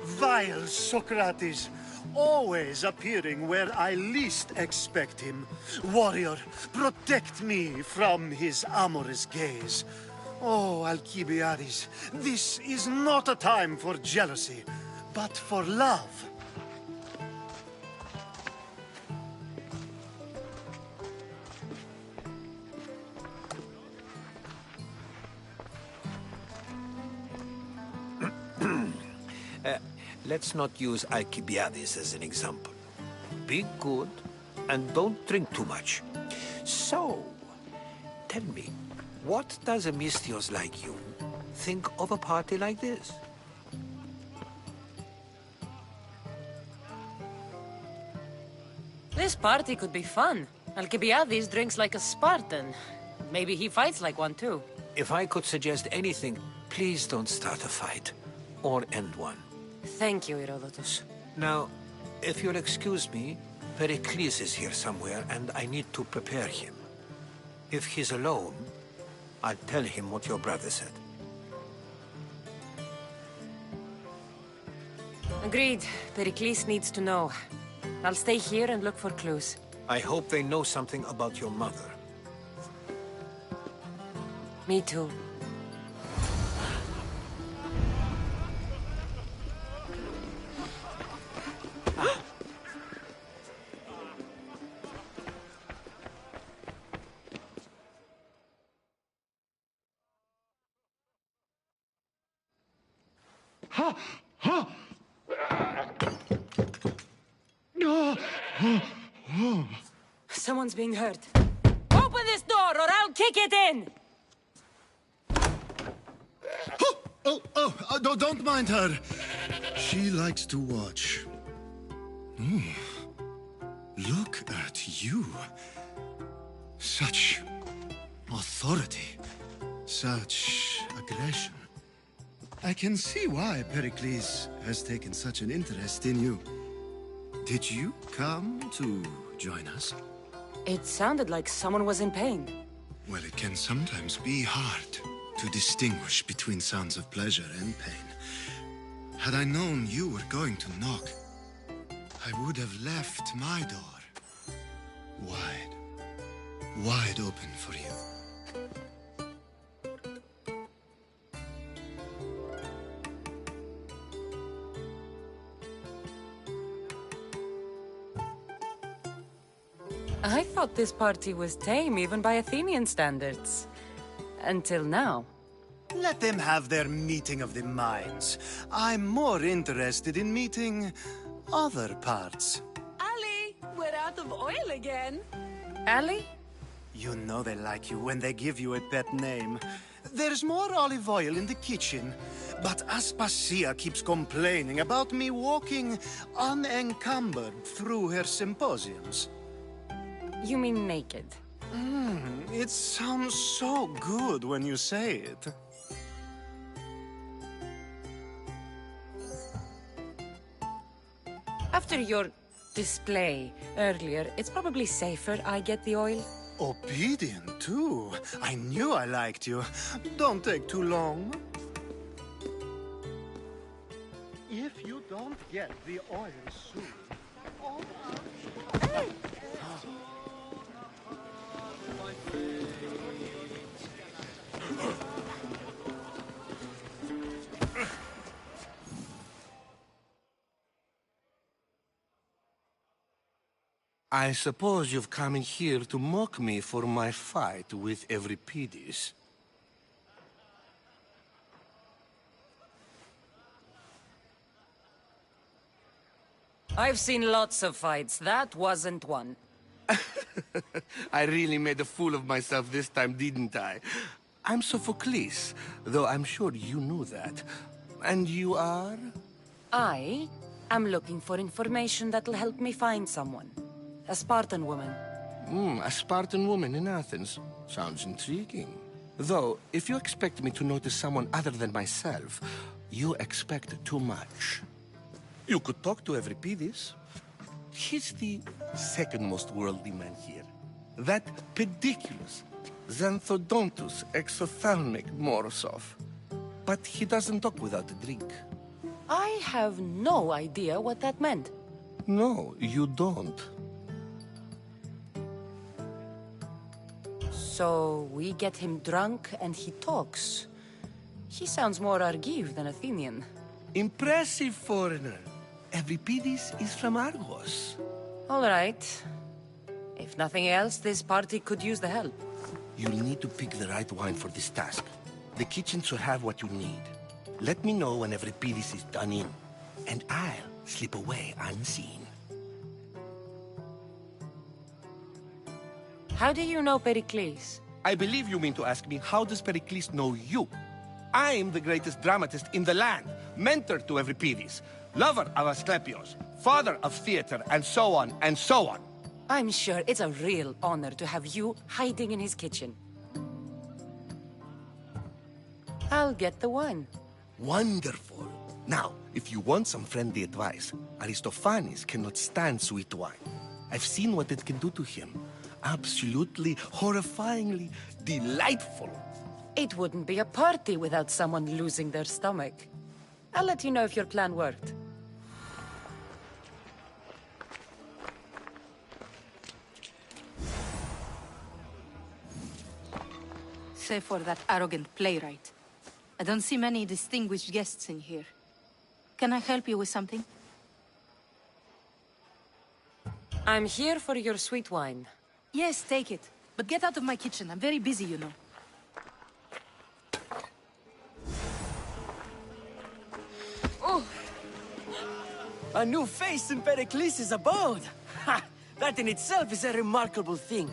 Vile Socrates, always appearing where I least expect him. Warrior, protect me from his amorous gaze. Oh, Alcibiades, this is not a time for jealousy, but for love. Let's not use Alcibiades as an example. Be good, and don't drink too much. So, tell me, what does a Misthios like you think of a party like this? This party could be fun. Alcibiades drinks like a Spartan. Maybe he fights like one too. If I could suggest anything, please don't start a fight. Or end one. Thank you, Herodotus. Now, if you'll excuse me, Pericles is here somewhere, and I need to prepare him. If he's alone, I'll tell him what your brother said. Agreed. Pericles needs to know. I'll stay here and look for clues. I hope they know something about your mother. Me too. Someone's being hurt. Open this door or I'll kick it in! Don't mind her. She likes to watch. Look at you. Such authority. Such aggression. I can see why Pericles has taken such an interest in you. Did you come to join us? It sounded like someone was in pain. Well, it can sometimes be hard to distinguish between sounds of pleasure and pain. Had I known you were going to knock, I would have left my door wide open for you. I thought this party was tame, even by Athenian standards. Until now. Let them have their meeting of the minds. I'm more interested in meeting other parts. Ali, we're out of oil again. Ali? You know they like you when they give you a pet name. There's more olive oil in the kitchen, but Aspasia keeps complaining about me walking unencumbered through her symposiums. You mean naked? It sounds so good when you say it. After your display earlier, it's probably safer I get the oil. Obedient, too. I knew I liked you. Don't take too long. If you don't get the oil soon... I suppose you've come in here to mock me for my fight with Euripides. I've seen lots of fights. That wasn't one. I really made a fool of myself this time, didn't I? I'm Sophocles, though I'm sure you knew that. And you are? I am looking for information that'll help me find someone. A Spartan woman. A Spartan woman in Athens. Sounds intriguing. Though, if you expect me to notice someone other than myself, you expect too much. You could talk to Euripides. He's the second most worldly man here. That pediculous, xanthodontus exophthalmic Morosov. But he doesn't talk without a drink. I have no idea what that meant. No, you don't. So we get him drunk and he talks. He sounds more Argive than Athenian. Impressive foreigner. Euripides is from Argos. All right. If nothing else, this party could use the help. You'll need to pick the right wine for this task. The kitchen should have what you need. Let me know when Euripides is done in, and I'll slip away unseen. How do you know Pericles? I believe you mean to ask me, how does Pericles know you? I'm the greatest dramatist in the land, mentor to Euripides, lover of Asclepios, father of theater, and so on, and so on. I'm sure it's a real honor to have you hiding in his kitchen. I'll get the wine. Wonderful. Now, if you want some friendly advice, Aristophanes cannot stand sweet wine. I've seen what it can do to him. Absolutely, horrifyingly delightful. It wouldn't be a party without someone losing their stomach. I'll let you know if your plan worked. Save for that arrogant playwright. I don't see many distinguished guests in here. Can I help you with something? I'm here for your sweet wine. Yes, take it. But get out of my kitchen. I'm very busy, you know. Oh! A new face in Pericles' abode! Ha! That in itself is a remarkable thing.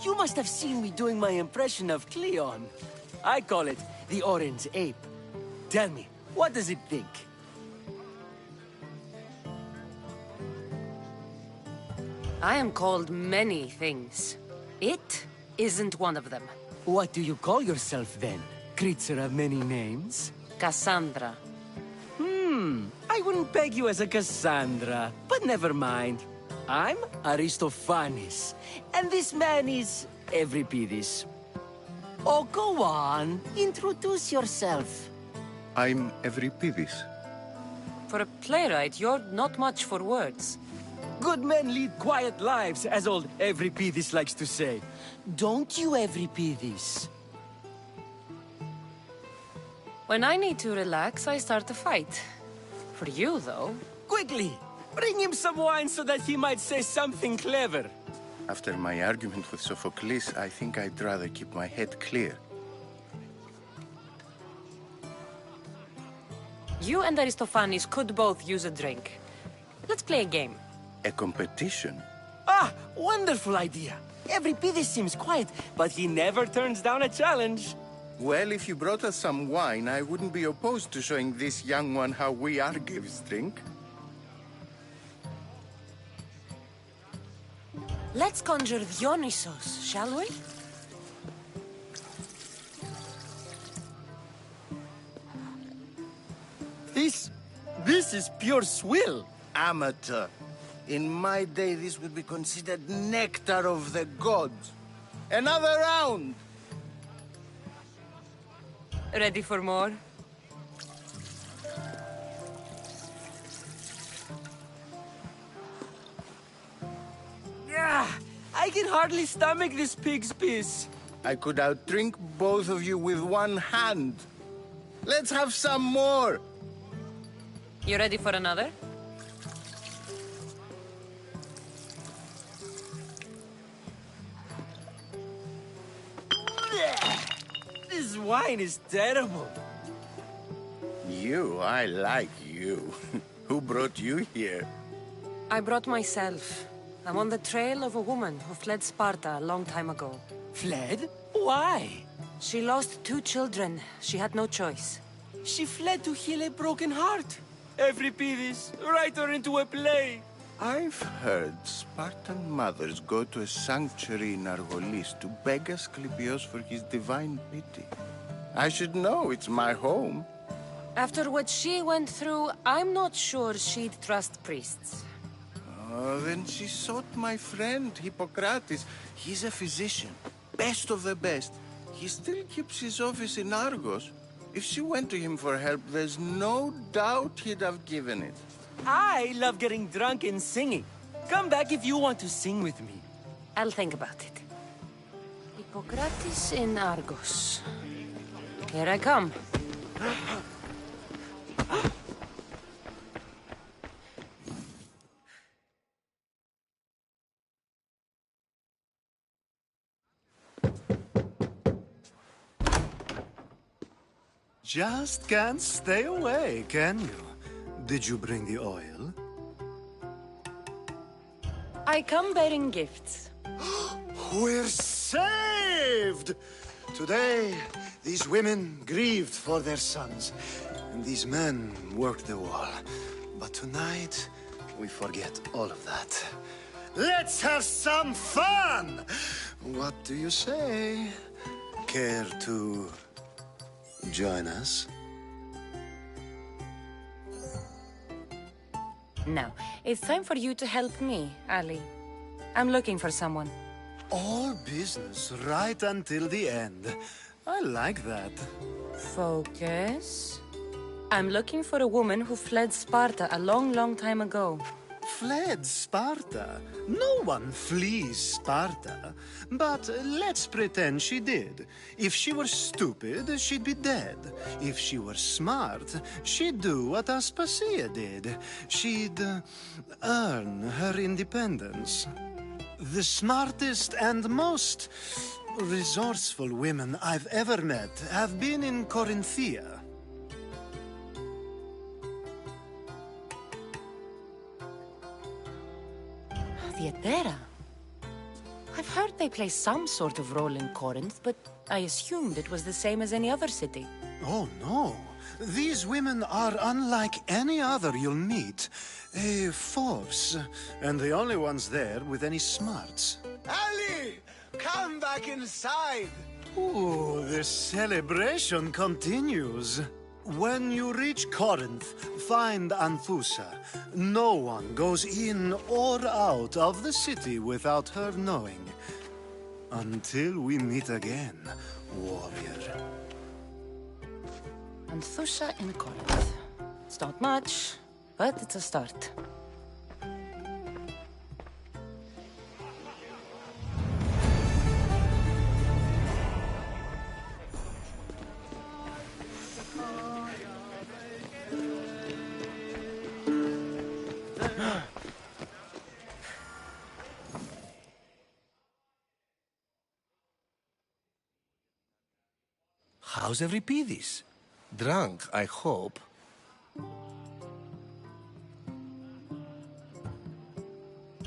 You must have seen me doing my impression of Cleon. I call it the Orange Ape. Tell me, what does it think? I am called many things. It isn't one of them. What do you call yourself then? Creature of many names? Cassandra. I wouldn't peg you as a Cassandra, but never mind. I'm Aristophanes, and this man is Euripides. Oh, go on. Introduce yourself. I'm Euripides. For a playwright, you're not much for words. Good men lead quiet lives, as old Euripides likes to say. Don't you, Euripides? When I need to relax, I start a fight. For you, though... Quickly! Bring him some wine so that he might say something clever. After my argument with Sophocles, I think I'd rather keep my head clear. You and Aristophanes could both use a drink. Let's play a game. A competition? Ah, wonderful idea. Everybody seems quiet, but he never turns down a challenge. Well, if you brought us some wine, I wouldn't be opposed to showing this young one how we Argives drink. Let's conjure Dionysos, shall we? This is pure swill. Amateur. In my day, this would be considered nectar of the gods. Another round! Ready for more? Yeah, I can hardly stomach this pig's piss. I could outdrink both of you with one hand. Let's have some more! You ready for another? This wine is terrible. You, I like you. Who brought you here? I brought myself. I'm on the trail of a woman who fled Sparta a long time ago. Fled? Why? She lost 2 children. She had no choice. She fled to heal a broken heart. Euripides, write her into a play. I've heard Spartan mothers go to a sanctuary in Argolis to beg Asclepios for his divine pity. I should know, it's my home. After what she went through, I'm not sure she'd trust priests. Oh, then she sought my friend, Hippocrates. He's a physician, best of the best. He still keeps his office in Argos. If she went to him for help, there's no doubt he'd have given it. I love getting drunk and singing. Come back if you want to sing with me. I'll think about it. Hippocrates in Argos. Here I come. Just can't stay away, can you? Did you bring the oil? I come bearing gifts. We're saved! Today, these women grieved for their sons, and these men worked the wall. But tonight, we forget all of that. Let's have some fun! What do you say? Care to join us? Now, it's time for you to help me, Ali. I'm looking for someone. All business right until the end. I like that. Focus. I'm looking for a woman who fled Sparta a long, long time ago. Fled Sparta? No one flees Sparta. But let's pretend she did. If she were stupid, she'd be dead. If she were smart, she'd do what Aspasia did. She'd earn her independence. The smartest and most resourceful women I've ever met have been in Corinthia. Theatera? I've heard they play some sort of role in Corinth, but I assumed it was the same as any other city. Oh, no. These women are unlike any other you'll meet. A force, and the only ones there with any smarts. Ali! Come back inside! Ooh, the celebration continues. When you reach Corinth, find Anthusa. No one goes in or out of the city without her knowing. Until we meet again, warrior. Anthusa in Corinth. It's not much, but it's a start. How's Euripides? Drunk, I hope.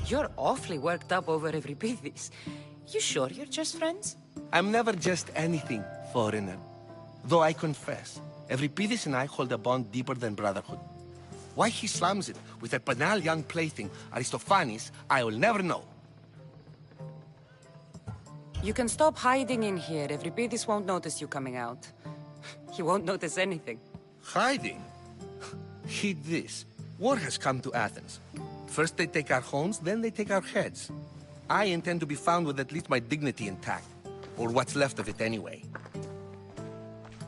You're awfully worked up over Euripides. You sure you're just friends? I'm never just anything, foreigner. Though I confess, Euripides and I hold a bond deeper than brotherhood. Why he slams it with a banal young plaything, Aristophanes, I will never know. You can stop hiding in here. Euripides won't notice you coming out. He won't notice anything. Hiding? Heed this. War has come to Athens. First they take our homes, then they take our heads. I intend to be found with at least my dignity intact. Or what's left of it anyway.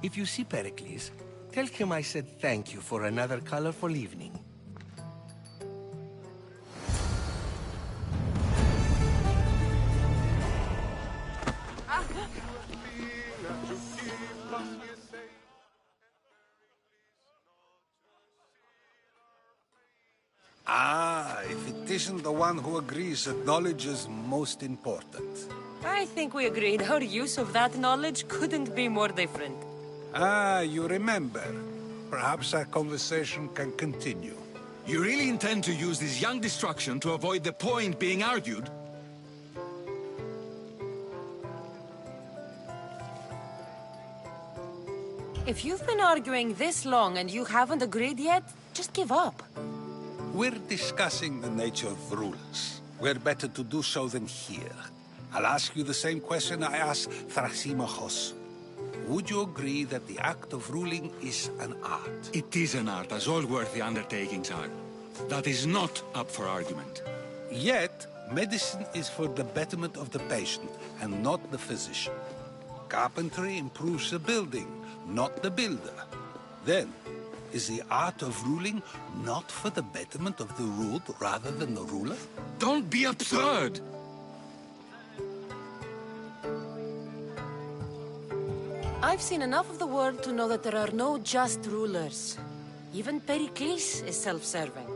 If you see Pericles, tell him I said thank you for another colorful evening. Ah, if it isn't the one who agrees that knowledge is most important. I think we agreed our use of that knowledge couldn't be more different. Ah, you remember. Perhaps our conversation can continue. You really intend to use this young destruction to avoid the point being argued? If you've been arguing this long and you haven't agreed yet, just give up. We're discussing the nature of rulers. Where better to do so than here? I'll ask you the same question I asked Thrasymachos. Would you agree that the act of ruling is an art? It is an art, as all worthy undertakings are. That is not up for argument. Yet, medicine is for the betterment of the patient, and not the physician. Carpentry improves the building, not the builder. Then, is the art of ruling not for the betterment of the ruled rather than the ruler? Don't be absurd! I've seen enough of the world to know that there are no just rulers. Even Pericles is self-serving.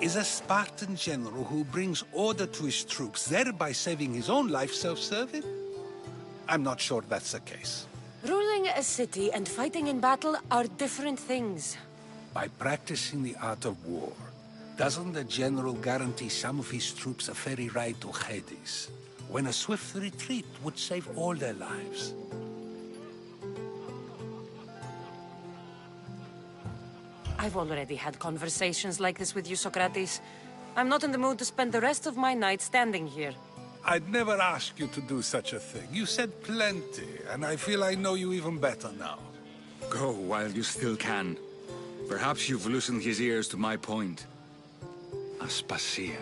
Is a Spartan general who brings order to his troops, thereby saving his own life, self-serving? I'm not sure that's the case. Ruling a city and fighting in battle are different things. By practicing the art of war, doesn't the general guarantee some of his troops a ferry ride to Hades, when a swift retreat would save all their lives? I've already had conversations like this with you, Socrates. I'm not in the mood to spend the rest of my night standing here. I'd never ask you to do such a thing. You said plenty, and I feel I know you even better now. Go while you still can. Perhaps you've loosened his ears to my point. Aspasia.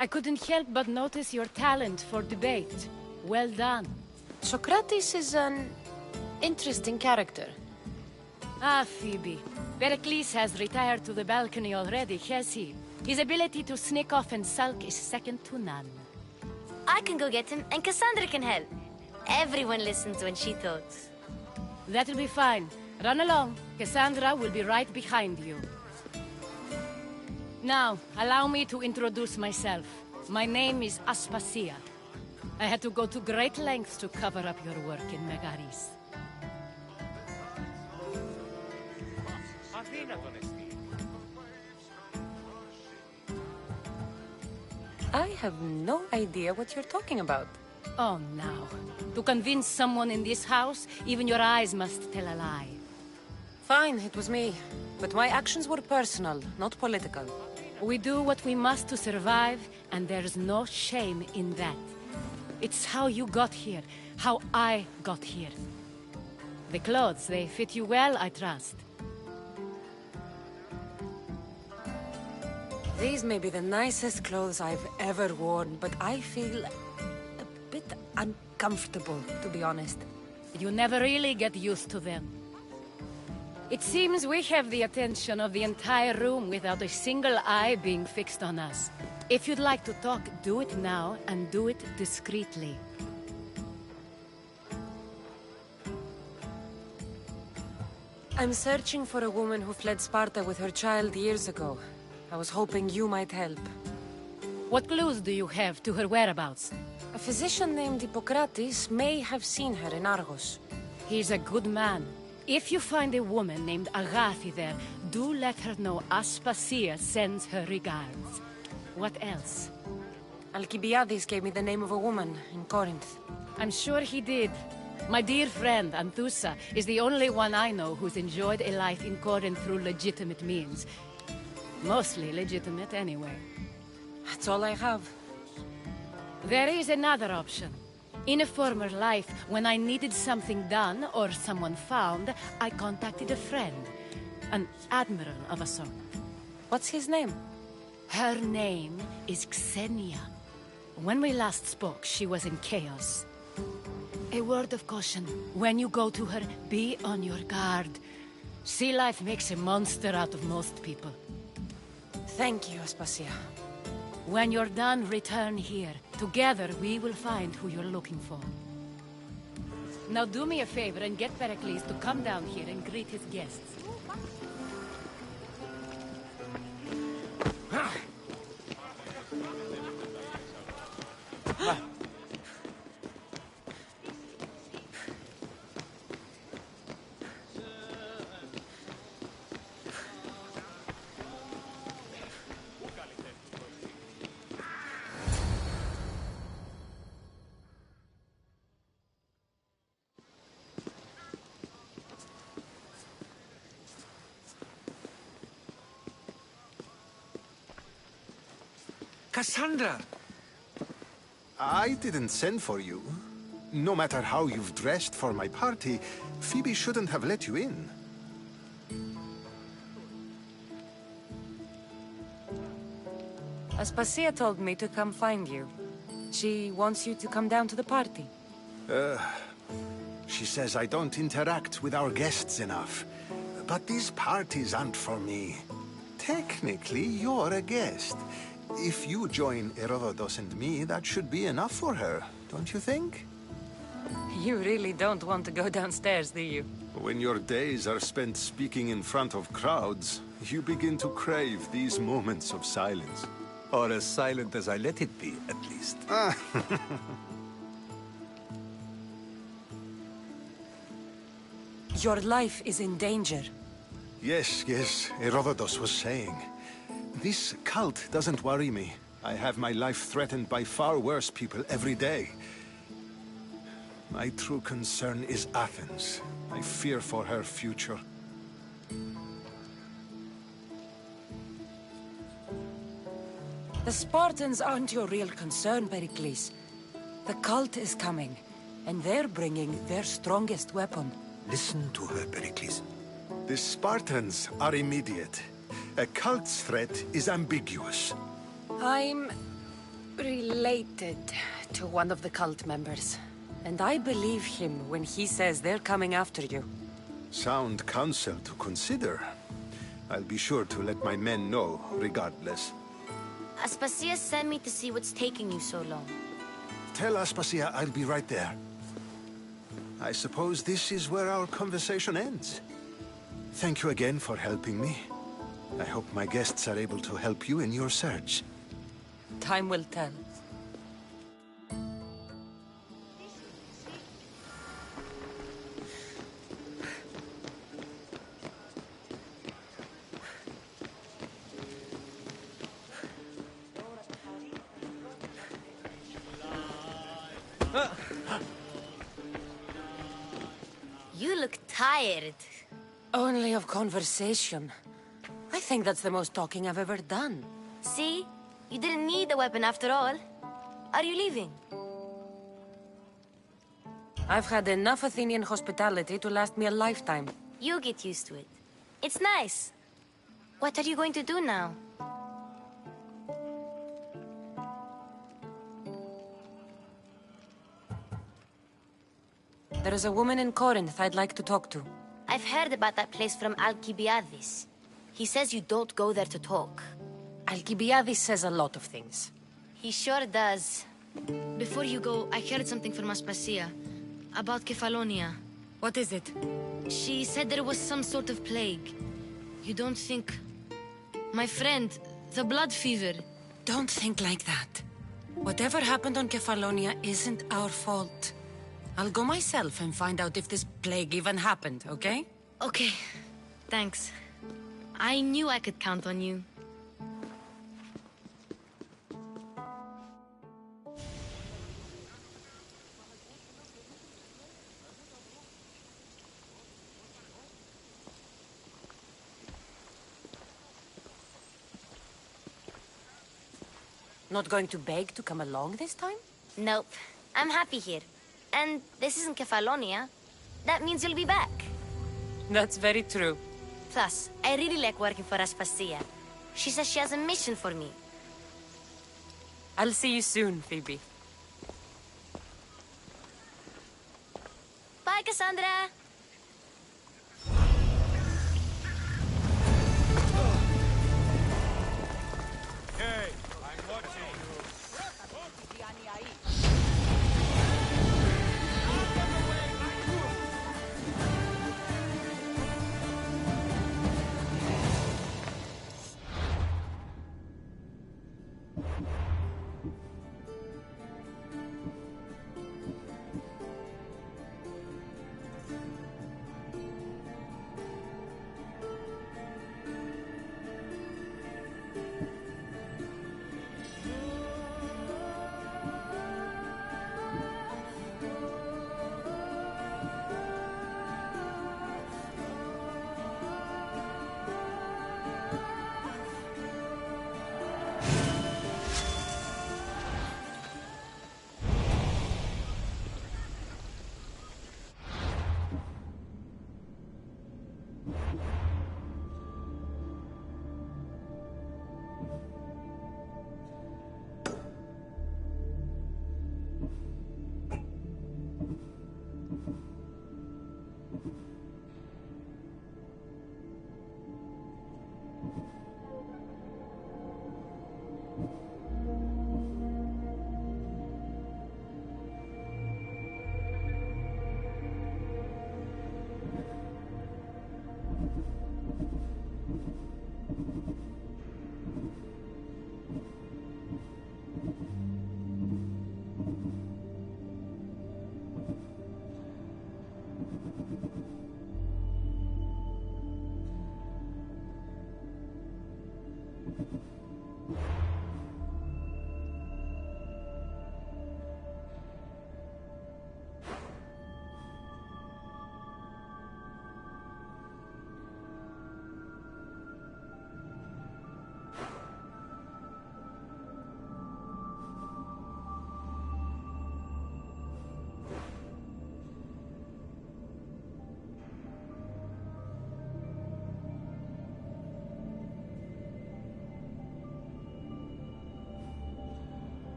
I couldn't help but notice your talent for debate. Well done. Socrates is an interesting character. Ah, Phoebe. Pericles has retired to the balcony already, has he? His ability to sneak off and sulk is second to none. I can go get him, and Cassandra can help. Everyone listens when she talks. That'll be fine. Run along. Cassandra will be right behind you. Now, allow me to introduce myself. My name is Aspasia. I had to go to great lengths to cover up your work in Megaris. I have no idea what you're talking about. Oh, now. To convince someone in this house, even your eyes must tell a lie. Fine, it was me. But my actions were personal, not political. We do what we must to survive, and there's no shame in that. It's how you got here, how I got here. The clothes, they fit you well, I trust. These may be the nicest clothes I've ever worn, but I feel a bit uncomfortable, to be honest. You never really get used to them. It seems we have the attention of the entire room without a single eye being fixed on us. If you'd like to talk, do it now, and do it discreetly. I'm searching for a woman who fled Sparta with her child years ago. I was hoping you might help. What clues do you have to her whereabouts? A physician named Hippocrates may have seen her in Argos. He's a good man. If you find a woman named Agathi there, do let her know Aspasia sends her regards. What else? Alcibiades gave me the name of a woman in Corinth. I'm sure he did. My dear friend, Anthusa, is the only one I know who's enjoyed a life in Corinth through legitimate means. Mostly legitimate, anyway. That's all I have. There is another option. In a former life, when I needed something done or someone found, I contacted a friend. An admiral of a sort. What's his name? Her name is Xenia. When we last spoke, she was in chaos. A word of caution. When you go to her, be on your guard. Sea life makes a monster out of most people. Thank you, Aspasia. When you're done, return here. Together, we will find who you're looking for. Now do me a favor and get Pericles to come down here and greet his guests. Cassandra! I didn't send for you. No matter how you've dressed for my party, Phoebe shouldn't have let you in. Aspasia told me to come find you. She wants you to come down to the party. She says I don't interact with our guests enough. But these parties aren't for me. Technically, you're a guest. If you join Herodotus and me, that should be enough for her, don't you think? You really don't want to go downstairs, do you? When your days are spent speaking in front of crowds, you begin to crave these moments of silence. Or as silent as I let it be, at least. Your life is in danger. Yes, Herodotus was saying. This cult doesn't worry me. I have my life threatened by far worse people every day. My true concern is Athens. I fear for her future. The Spartans aren't your real concern, Pericles. The cult is coming, and they're bringing their strongest weapon. Listen to her, Pericles. The Spartans are immediate. A cult's threat is ambiguous. I'm related to one of the cult members, and I believe him when he says they're coming after you. Sound counsel to consider. I'll be sure to let my men know, regardless. Aspasia sent me to see what's taking you so long. Tell Aspasia I'll be right there. I suppose this is where our conversation ends. Thank you again for helping me. I hope my guests are able to help you in your search. Time will tell. You look tired. Only of conversation. I think that's the most talking I've ever done. See? You didn't need the weapon after all. Are you leaving? I've had enough Athenian hospitality to last me a lifetime. You get used to it. It's nice. What are you going to do now? There is a woman in Corinth I'd like to talk to. I've heard about that place from Alcibiades. He says you don't go there to talk. Alcibiades says a lot of things. He sure does. Before you go, I heard something from Aspasia about Kefalonia. What is it? She said there was some sort of plague. You don't think... My friend, the blood fever. Don't think like that. Whatever happened on Kefalonia isn't our fault. I'll go myself and find out if this plague even happened, okay? Okay, thanks. I knew I could count on you. Not going to beg to come along this time? Nope. I'm happy here. And this isn't Kefalonia. That means you'll be back. That's very true. Plus, I really like working for Aspasia. She says she has a mission for me. I'll see you soon, Phoebe. Bye, Cassandra! Hey, I'm watching you.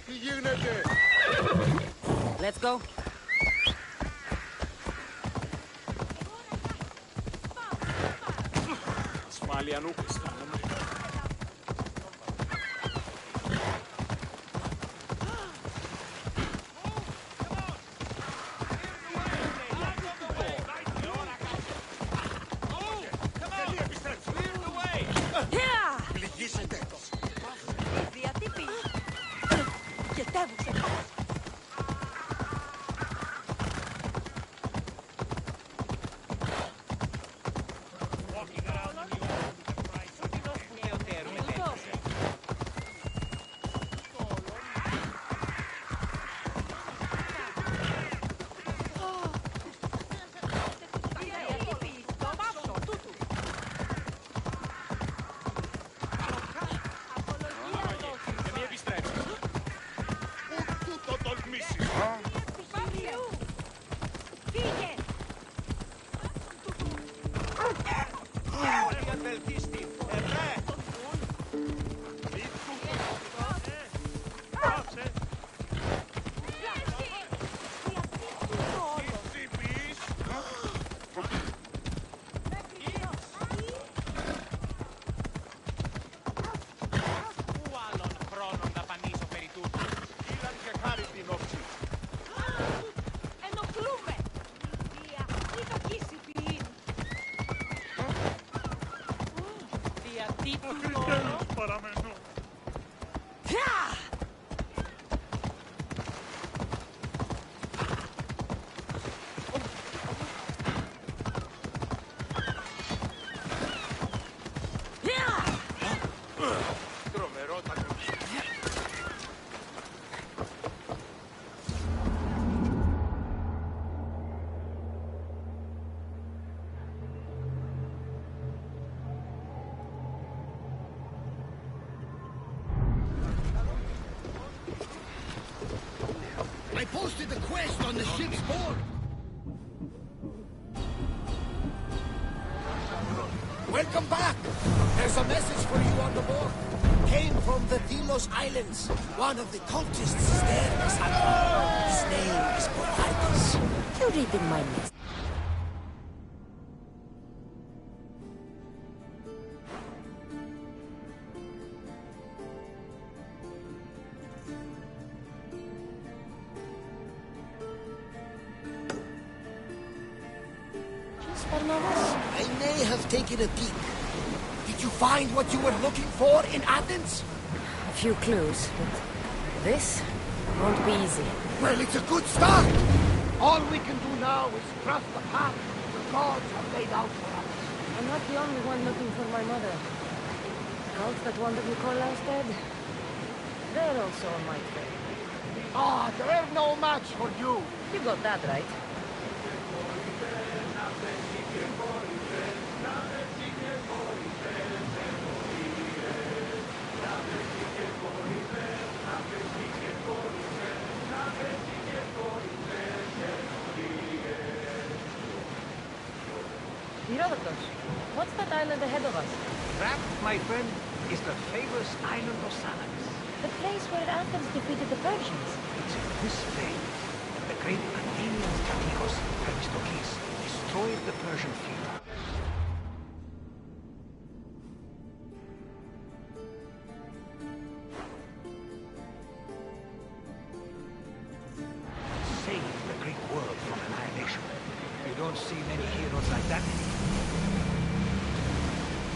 Τι γίνεται? Let's go. Ασφάλεια νου, αισθάνομαι. Walking around on your own with the price of I posted the quest on the ship's board. Welcome back. There's a message for you on the board. Came from the Delos Islands. One of the cultists is there, Cassandra. His name is Bocardis. You're reading my message. I may have taken a peek. Did you find what you were looking for in Athens? A few clues, but this won't be easy. Well, it's a good start. All we can do now is trust the path the gods have laid out for us. I'm not the only one looking for my mother. The cult that wanted Nicolas dead, they're also on my trail. Ah, they're no match for you. You got that right. Herodotus, what's that island ahead of us? That, my friend, is the famous island of Salamis. The place where Athens defeated the Persians. It's in this place that the great Athenian strategos Themistocles destroyed the Persian fleet. Saved the Greek world from annihilation. You don't see many heroes like that anymore.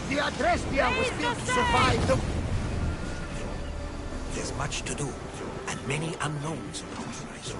The Adrestia was built to survive the... There's much to do, and many unknowns on the horizon.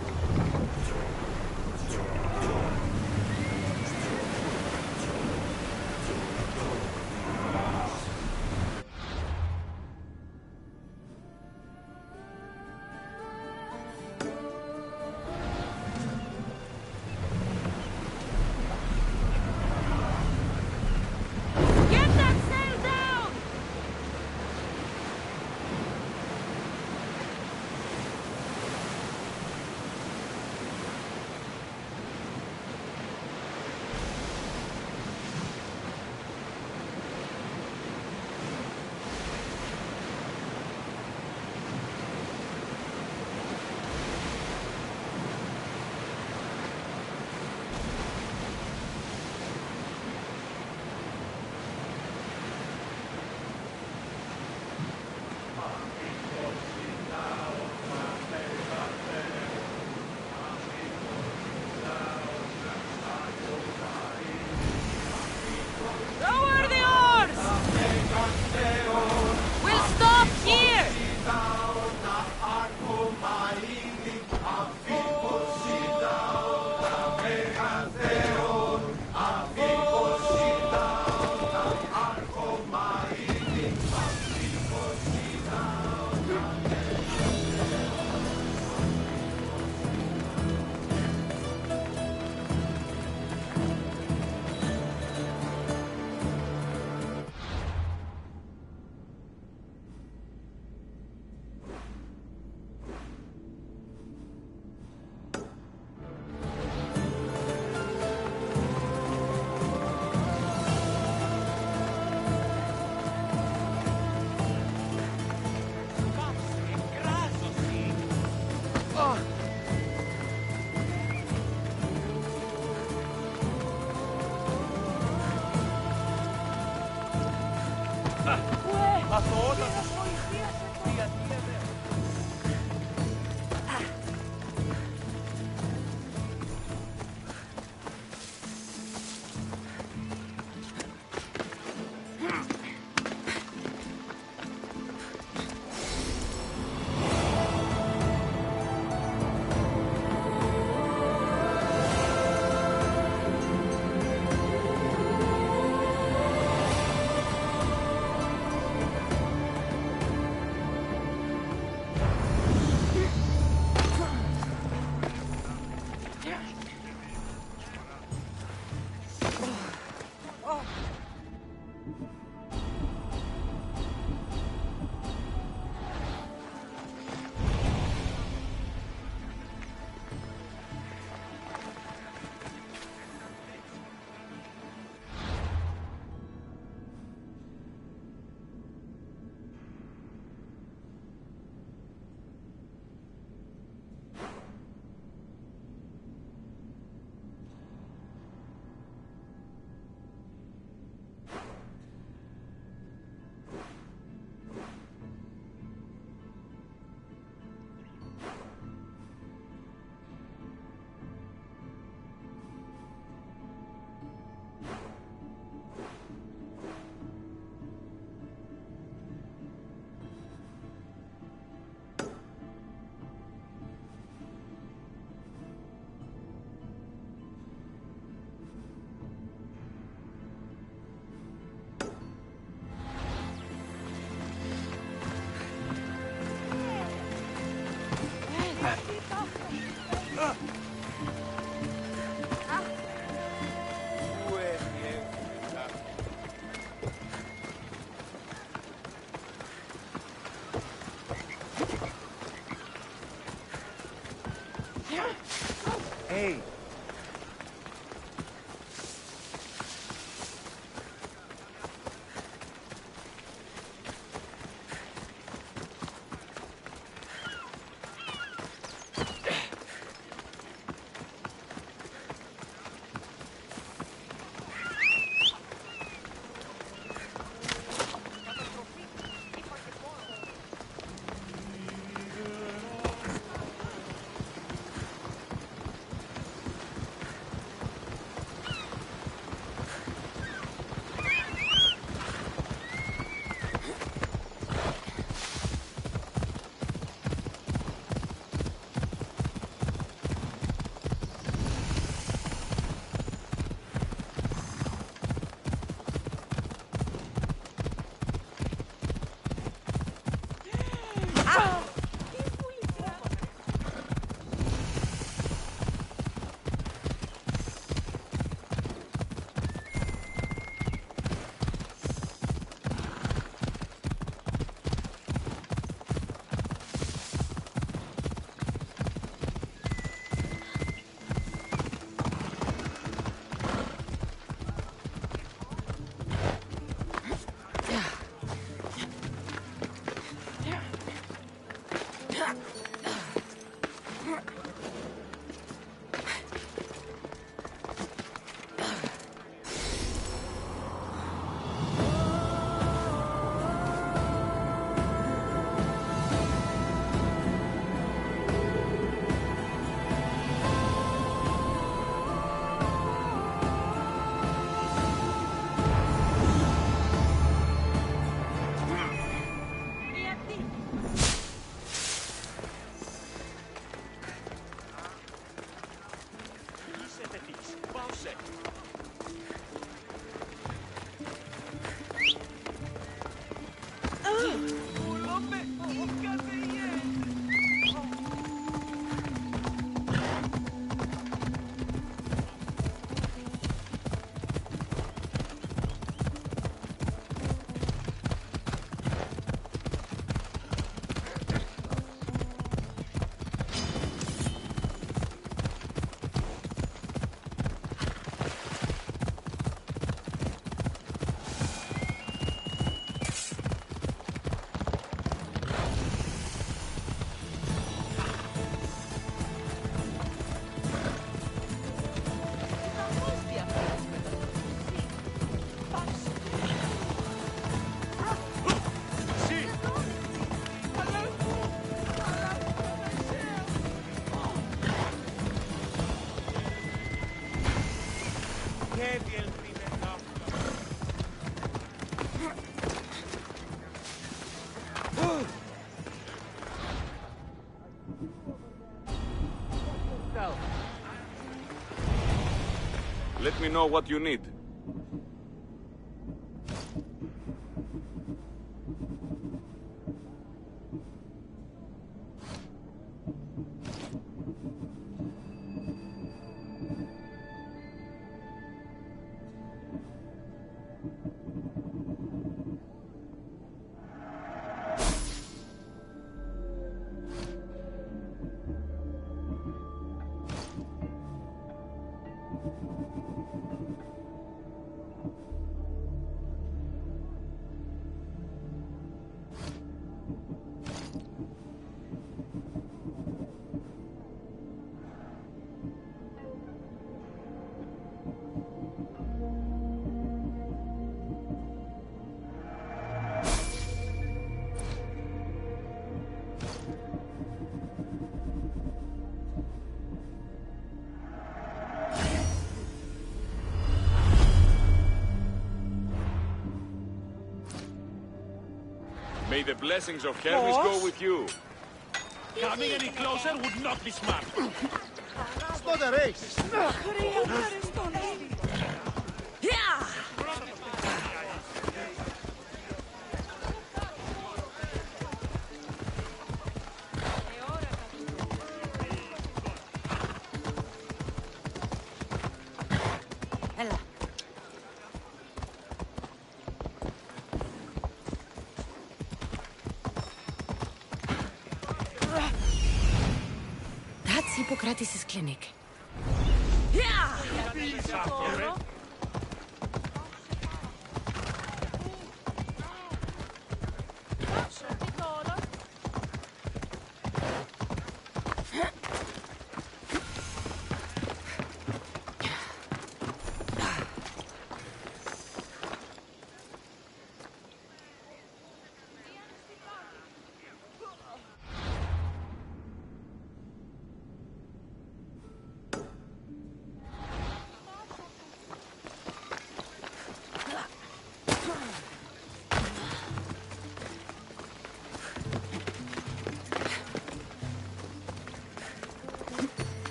Hey! Let me know what you need. May the blessings of Hermes go with you. Coming any closer would not be smart. It's not a race. That's Hippocrates' clinic.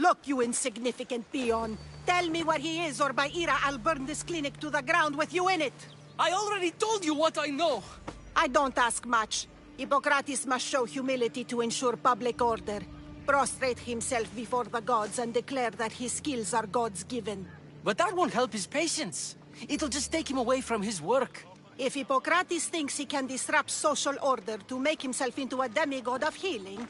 Look, you insignificant peon. Tell me where he is, or by Ira, I'll burn this clinic to the ground with you in it. I already told you what I know. I don't ask much. Hippocrates must show humility to ensure public order. Prostrate himself before the gods and declare that his skills are gods given. But that won't help his patients. It'll just take him away from his work. If Hippocrates thinks he can disrupt social order to make himself into a demigod of healing,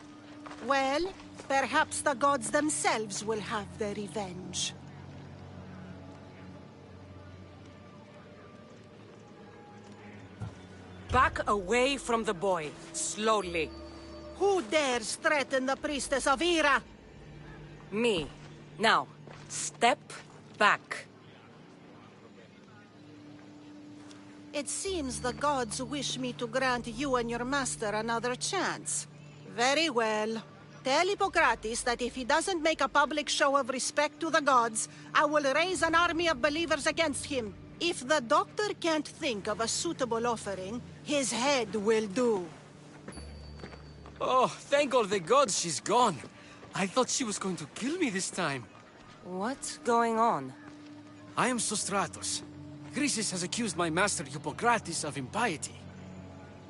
well, perhaps the gods themselves will have their revenge. Back away from the boy, slowly. Who dares threaten the priestess of Ira? Me. Now, step back. It seems the gods wish me to grant you and your master another chance. Very well. Tell Hippocrates that if he doesn't make a public show of respect to the gods, I will raise an army of believers against him. If the doctor can't think of a suitable offering, his head will do. Oh, thank all the gods she's gone. I thought she was going to kill me this time. What's going on? I am Sostratos. Chrysis has accused my master Hippocrates of impiety.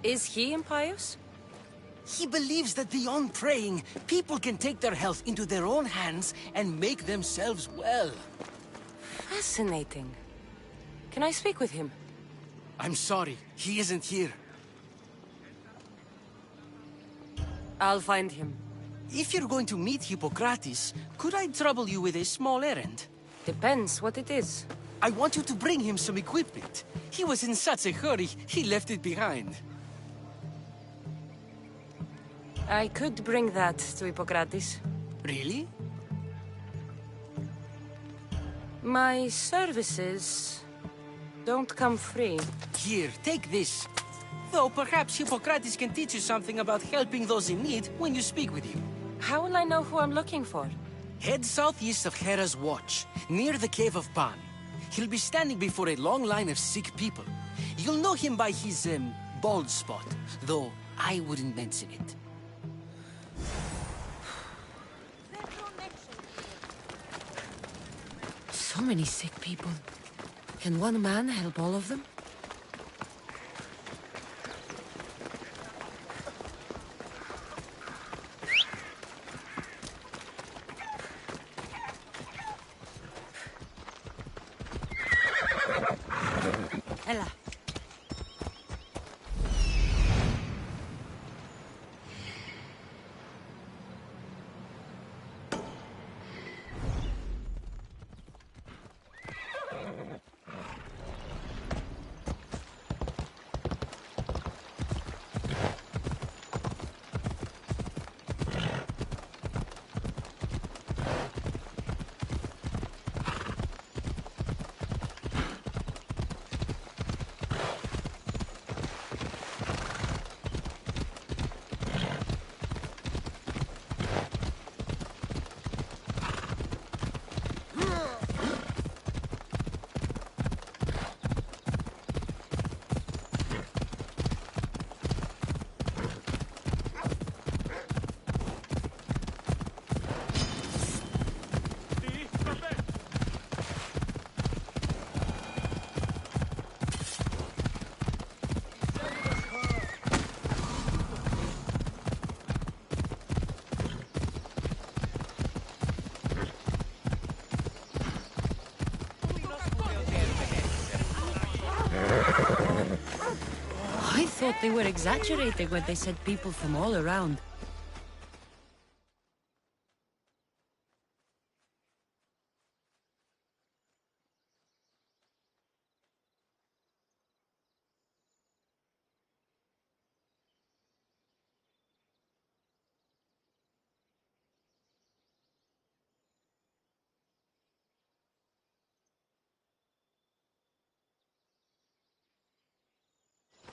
Is he impious? He believes that beyond praying, people can take their health into their own hands and make themselves well. Fascinating. Can I speak with him? I'm sorry, he isn't here. I'll find him. If you're going to meet Hippocrates, could I trouble you with a small errand? Depends what it is. I want you to bring him some equipment. He was in such a hurry, he left it behind. I could bring that to Hippocrates. Really? My services don't come free. Here, take this. Though perhaps Hippocrates can teach you something about helping those in need when you speak with him. How will I know who I'm looking for? Head southeast of Hera's Watch, near the Cave of Pan. He'll be standing before a long line of sick people. You'll know him by his, bald spot, though I wouldn't mention it. So many sick people. Can one man help all of them? Ella. thought they were exaggerating when they said people from all around.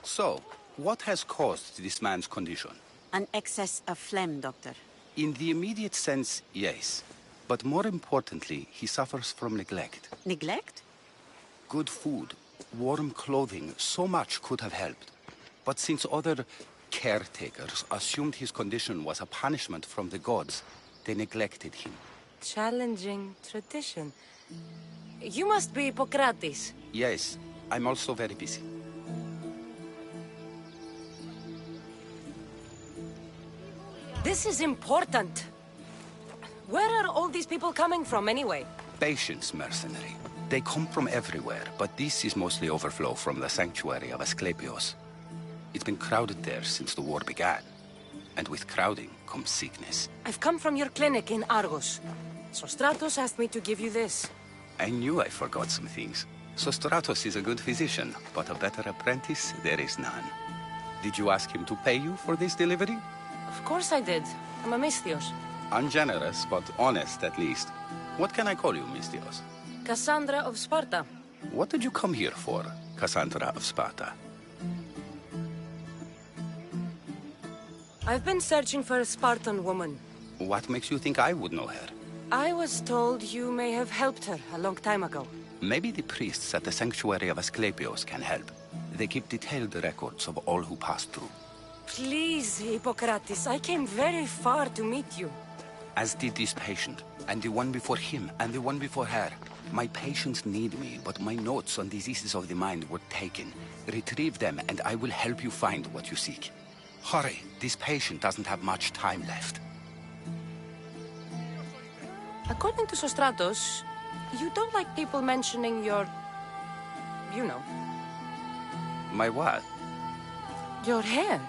So, what has caused this man's condition? An excess of phlegm, Doctor. In the immediate sense, yes. But more importantly, he suffers from neglect. Neglect? Good food, warm clothing, so much could have helped. But since other caretakers assumed his condition was a punishment from the gods, they neglected him. Challenging tradition. You must be Hippocrates. Yes, I'm also very busy. This is important. Where are all these people coming from, anyway? Patience, mercenary. They come from everywhere, but this is mostly overflow from the sanctuary of Asclepios. It's been crowded there since the war began. And with crowding comes sickness. I've come from your clinic in Argos. Sostratos asked me to give you this. I knew I forgot some things. Sostratos is a good physician, but a better apprentice there is none. Did you ask him to pay you for this delivery? Of course I did. I'm a Misthios. Ungenerous, but honest at least. What can I call you, Misthios? Cassandra of Sparta. What did you come here for, Cassandra of Sparta? I've been searching for a Spartan woman. What makes you think I would know her? I was told you may have helped her a long time ago. Maybe the priests at the sanctuary of Asclepios can help. They keep detailed records of all who passed through. Please, Hippocrates, I came very far to meet you. As did this patient, and the one before him, and the one before her. My patients need me, but my notes on diseases of the mind were taken. Retrieve them, and I will help you find what you seek. Hurry, this patient doesn't have much time left. According to Sostratos, you don't like people mentioning your... you know. My what? Your hair.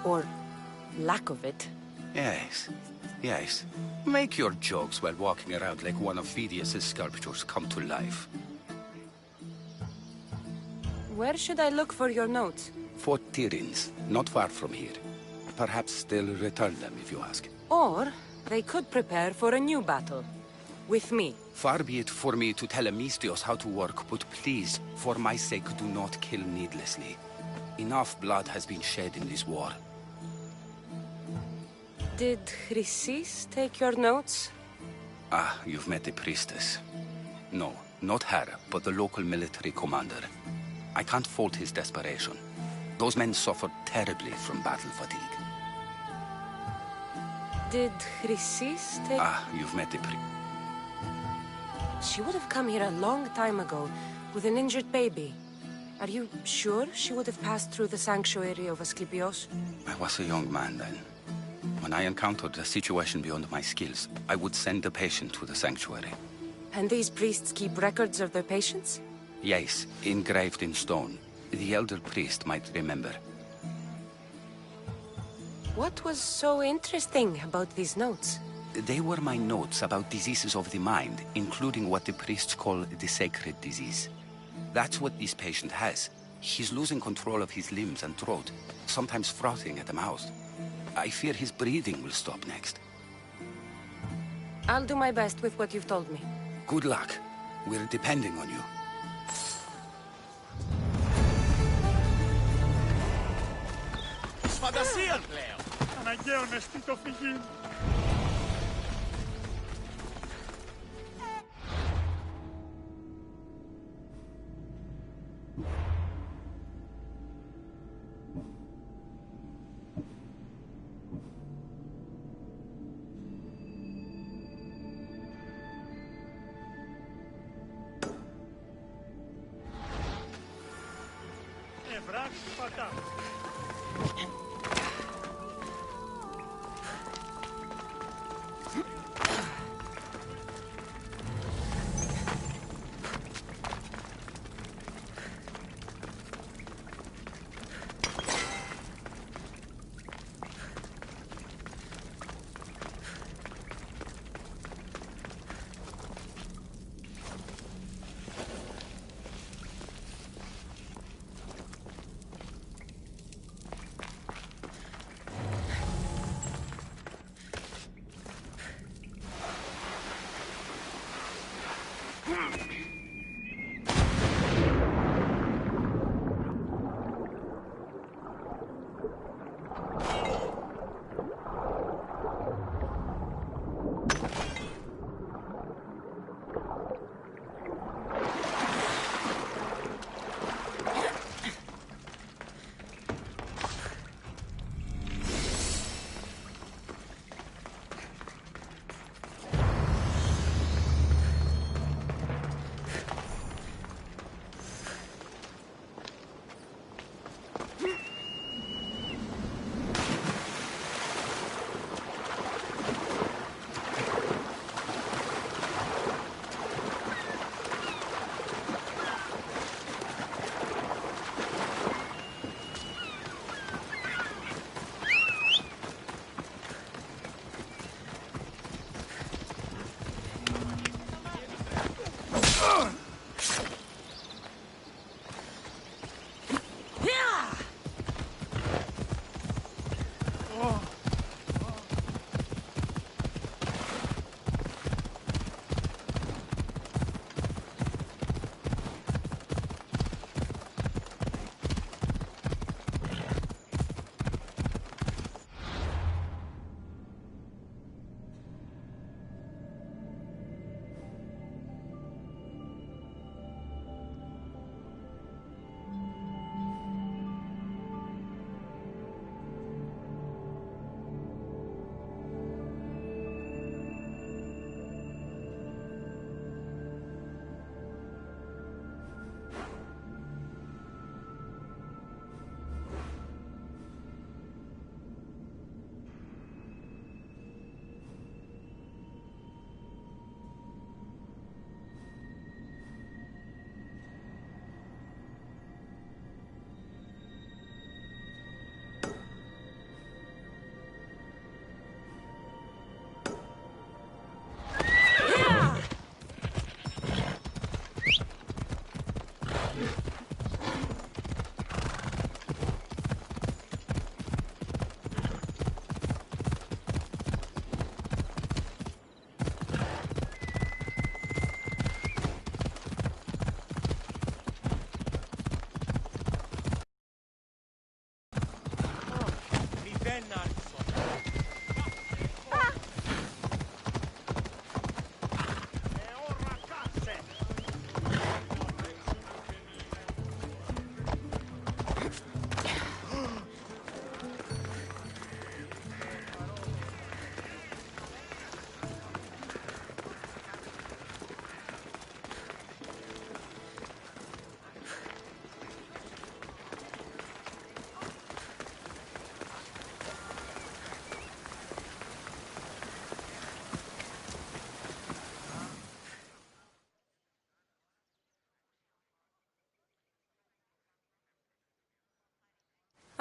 Or lack of it. Yes, yes. Make your jokes while walking around like one of Phidias' sculptures come to life. Where should I look for your notes? For Tyrins, not far from here. Perhaps they'll return them if you ask. Or they could prepare for a new battle. With me. Far be it for me to tell a Misthios how to work, but please, for my sake, do not kill needlessly. Enough blood has been shed in this war. Did Chrysis take your notes? Ah, you've met the priestess. No, not her, but the local military commander. I can't fault his desperation. Those men suffered terribly from battle fatigue. Did Chrysis take... Ah, you've met the She would have come here a long time ago, with an injured baby. Are you sure she would have passed through the sanctuary of Asclepios? I was a young man then. When I encountered a situation beyond my skills, I would send the patient to the sanctuary. And these priests keep records of their patients? Yes, engraved in stone. The elder priest might remember. What was so interesting about these notes? They were my notes about diseases of the mind, including what the priests call the sacred disease. That's what this patient has. He's losing control of his limbs and throat, sometimes frothing at the mouth. I fear his breathing will stop next. I'll do my best with what you've told me. Good luck. We're depending on you. Φαντασία πλέον. Αναγκαίο να στείλω φυγή. Ευράς πατά.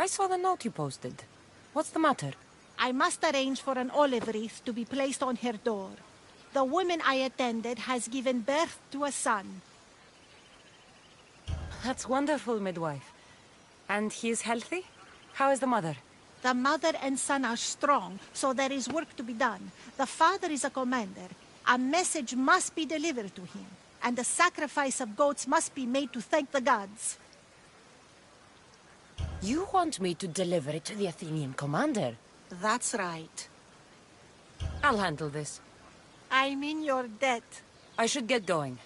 I saw the note you posted. What's the matter? I must arrange for an olive wreath to be placed on her door. The woman I attended has given birth to a son. That's wonderful, midwife. And he is healthy? How is the mother? The mother and son are strong, so there is work to be done. The father is a commander. A message must be delivered to him, and a sacrifice of goats must be made to thank the gods. You want me to deliver it to the Athenian commander? That's right. I'll handle this. I'm in your debt. I should get going.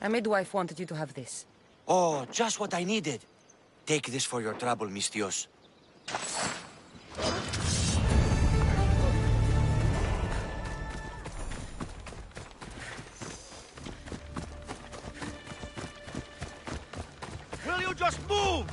A midwife wanted you to have this. Oh, just what I needed. Take this for your trouble, Mistios. Will you just move?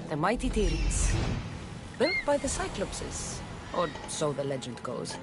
The mighty Tiris. Built by the Cyclopses. Or so the legend goes.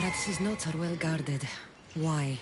Socrates' notes are well guarded. Why?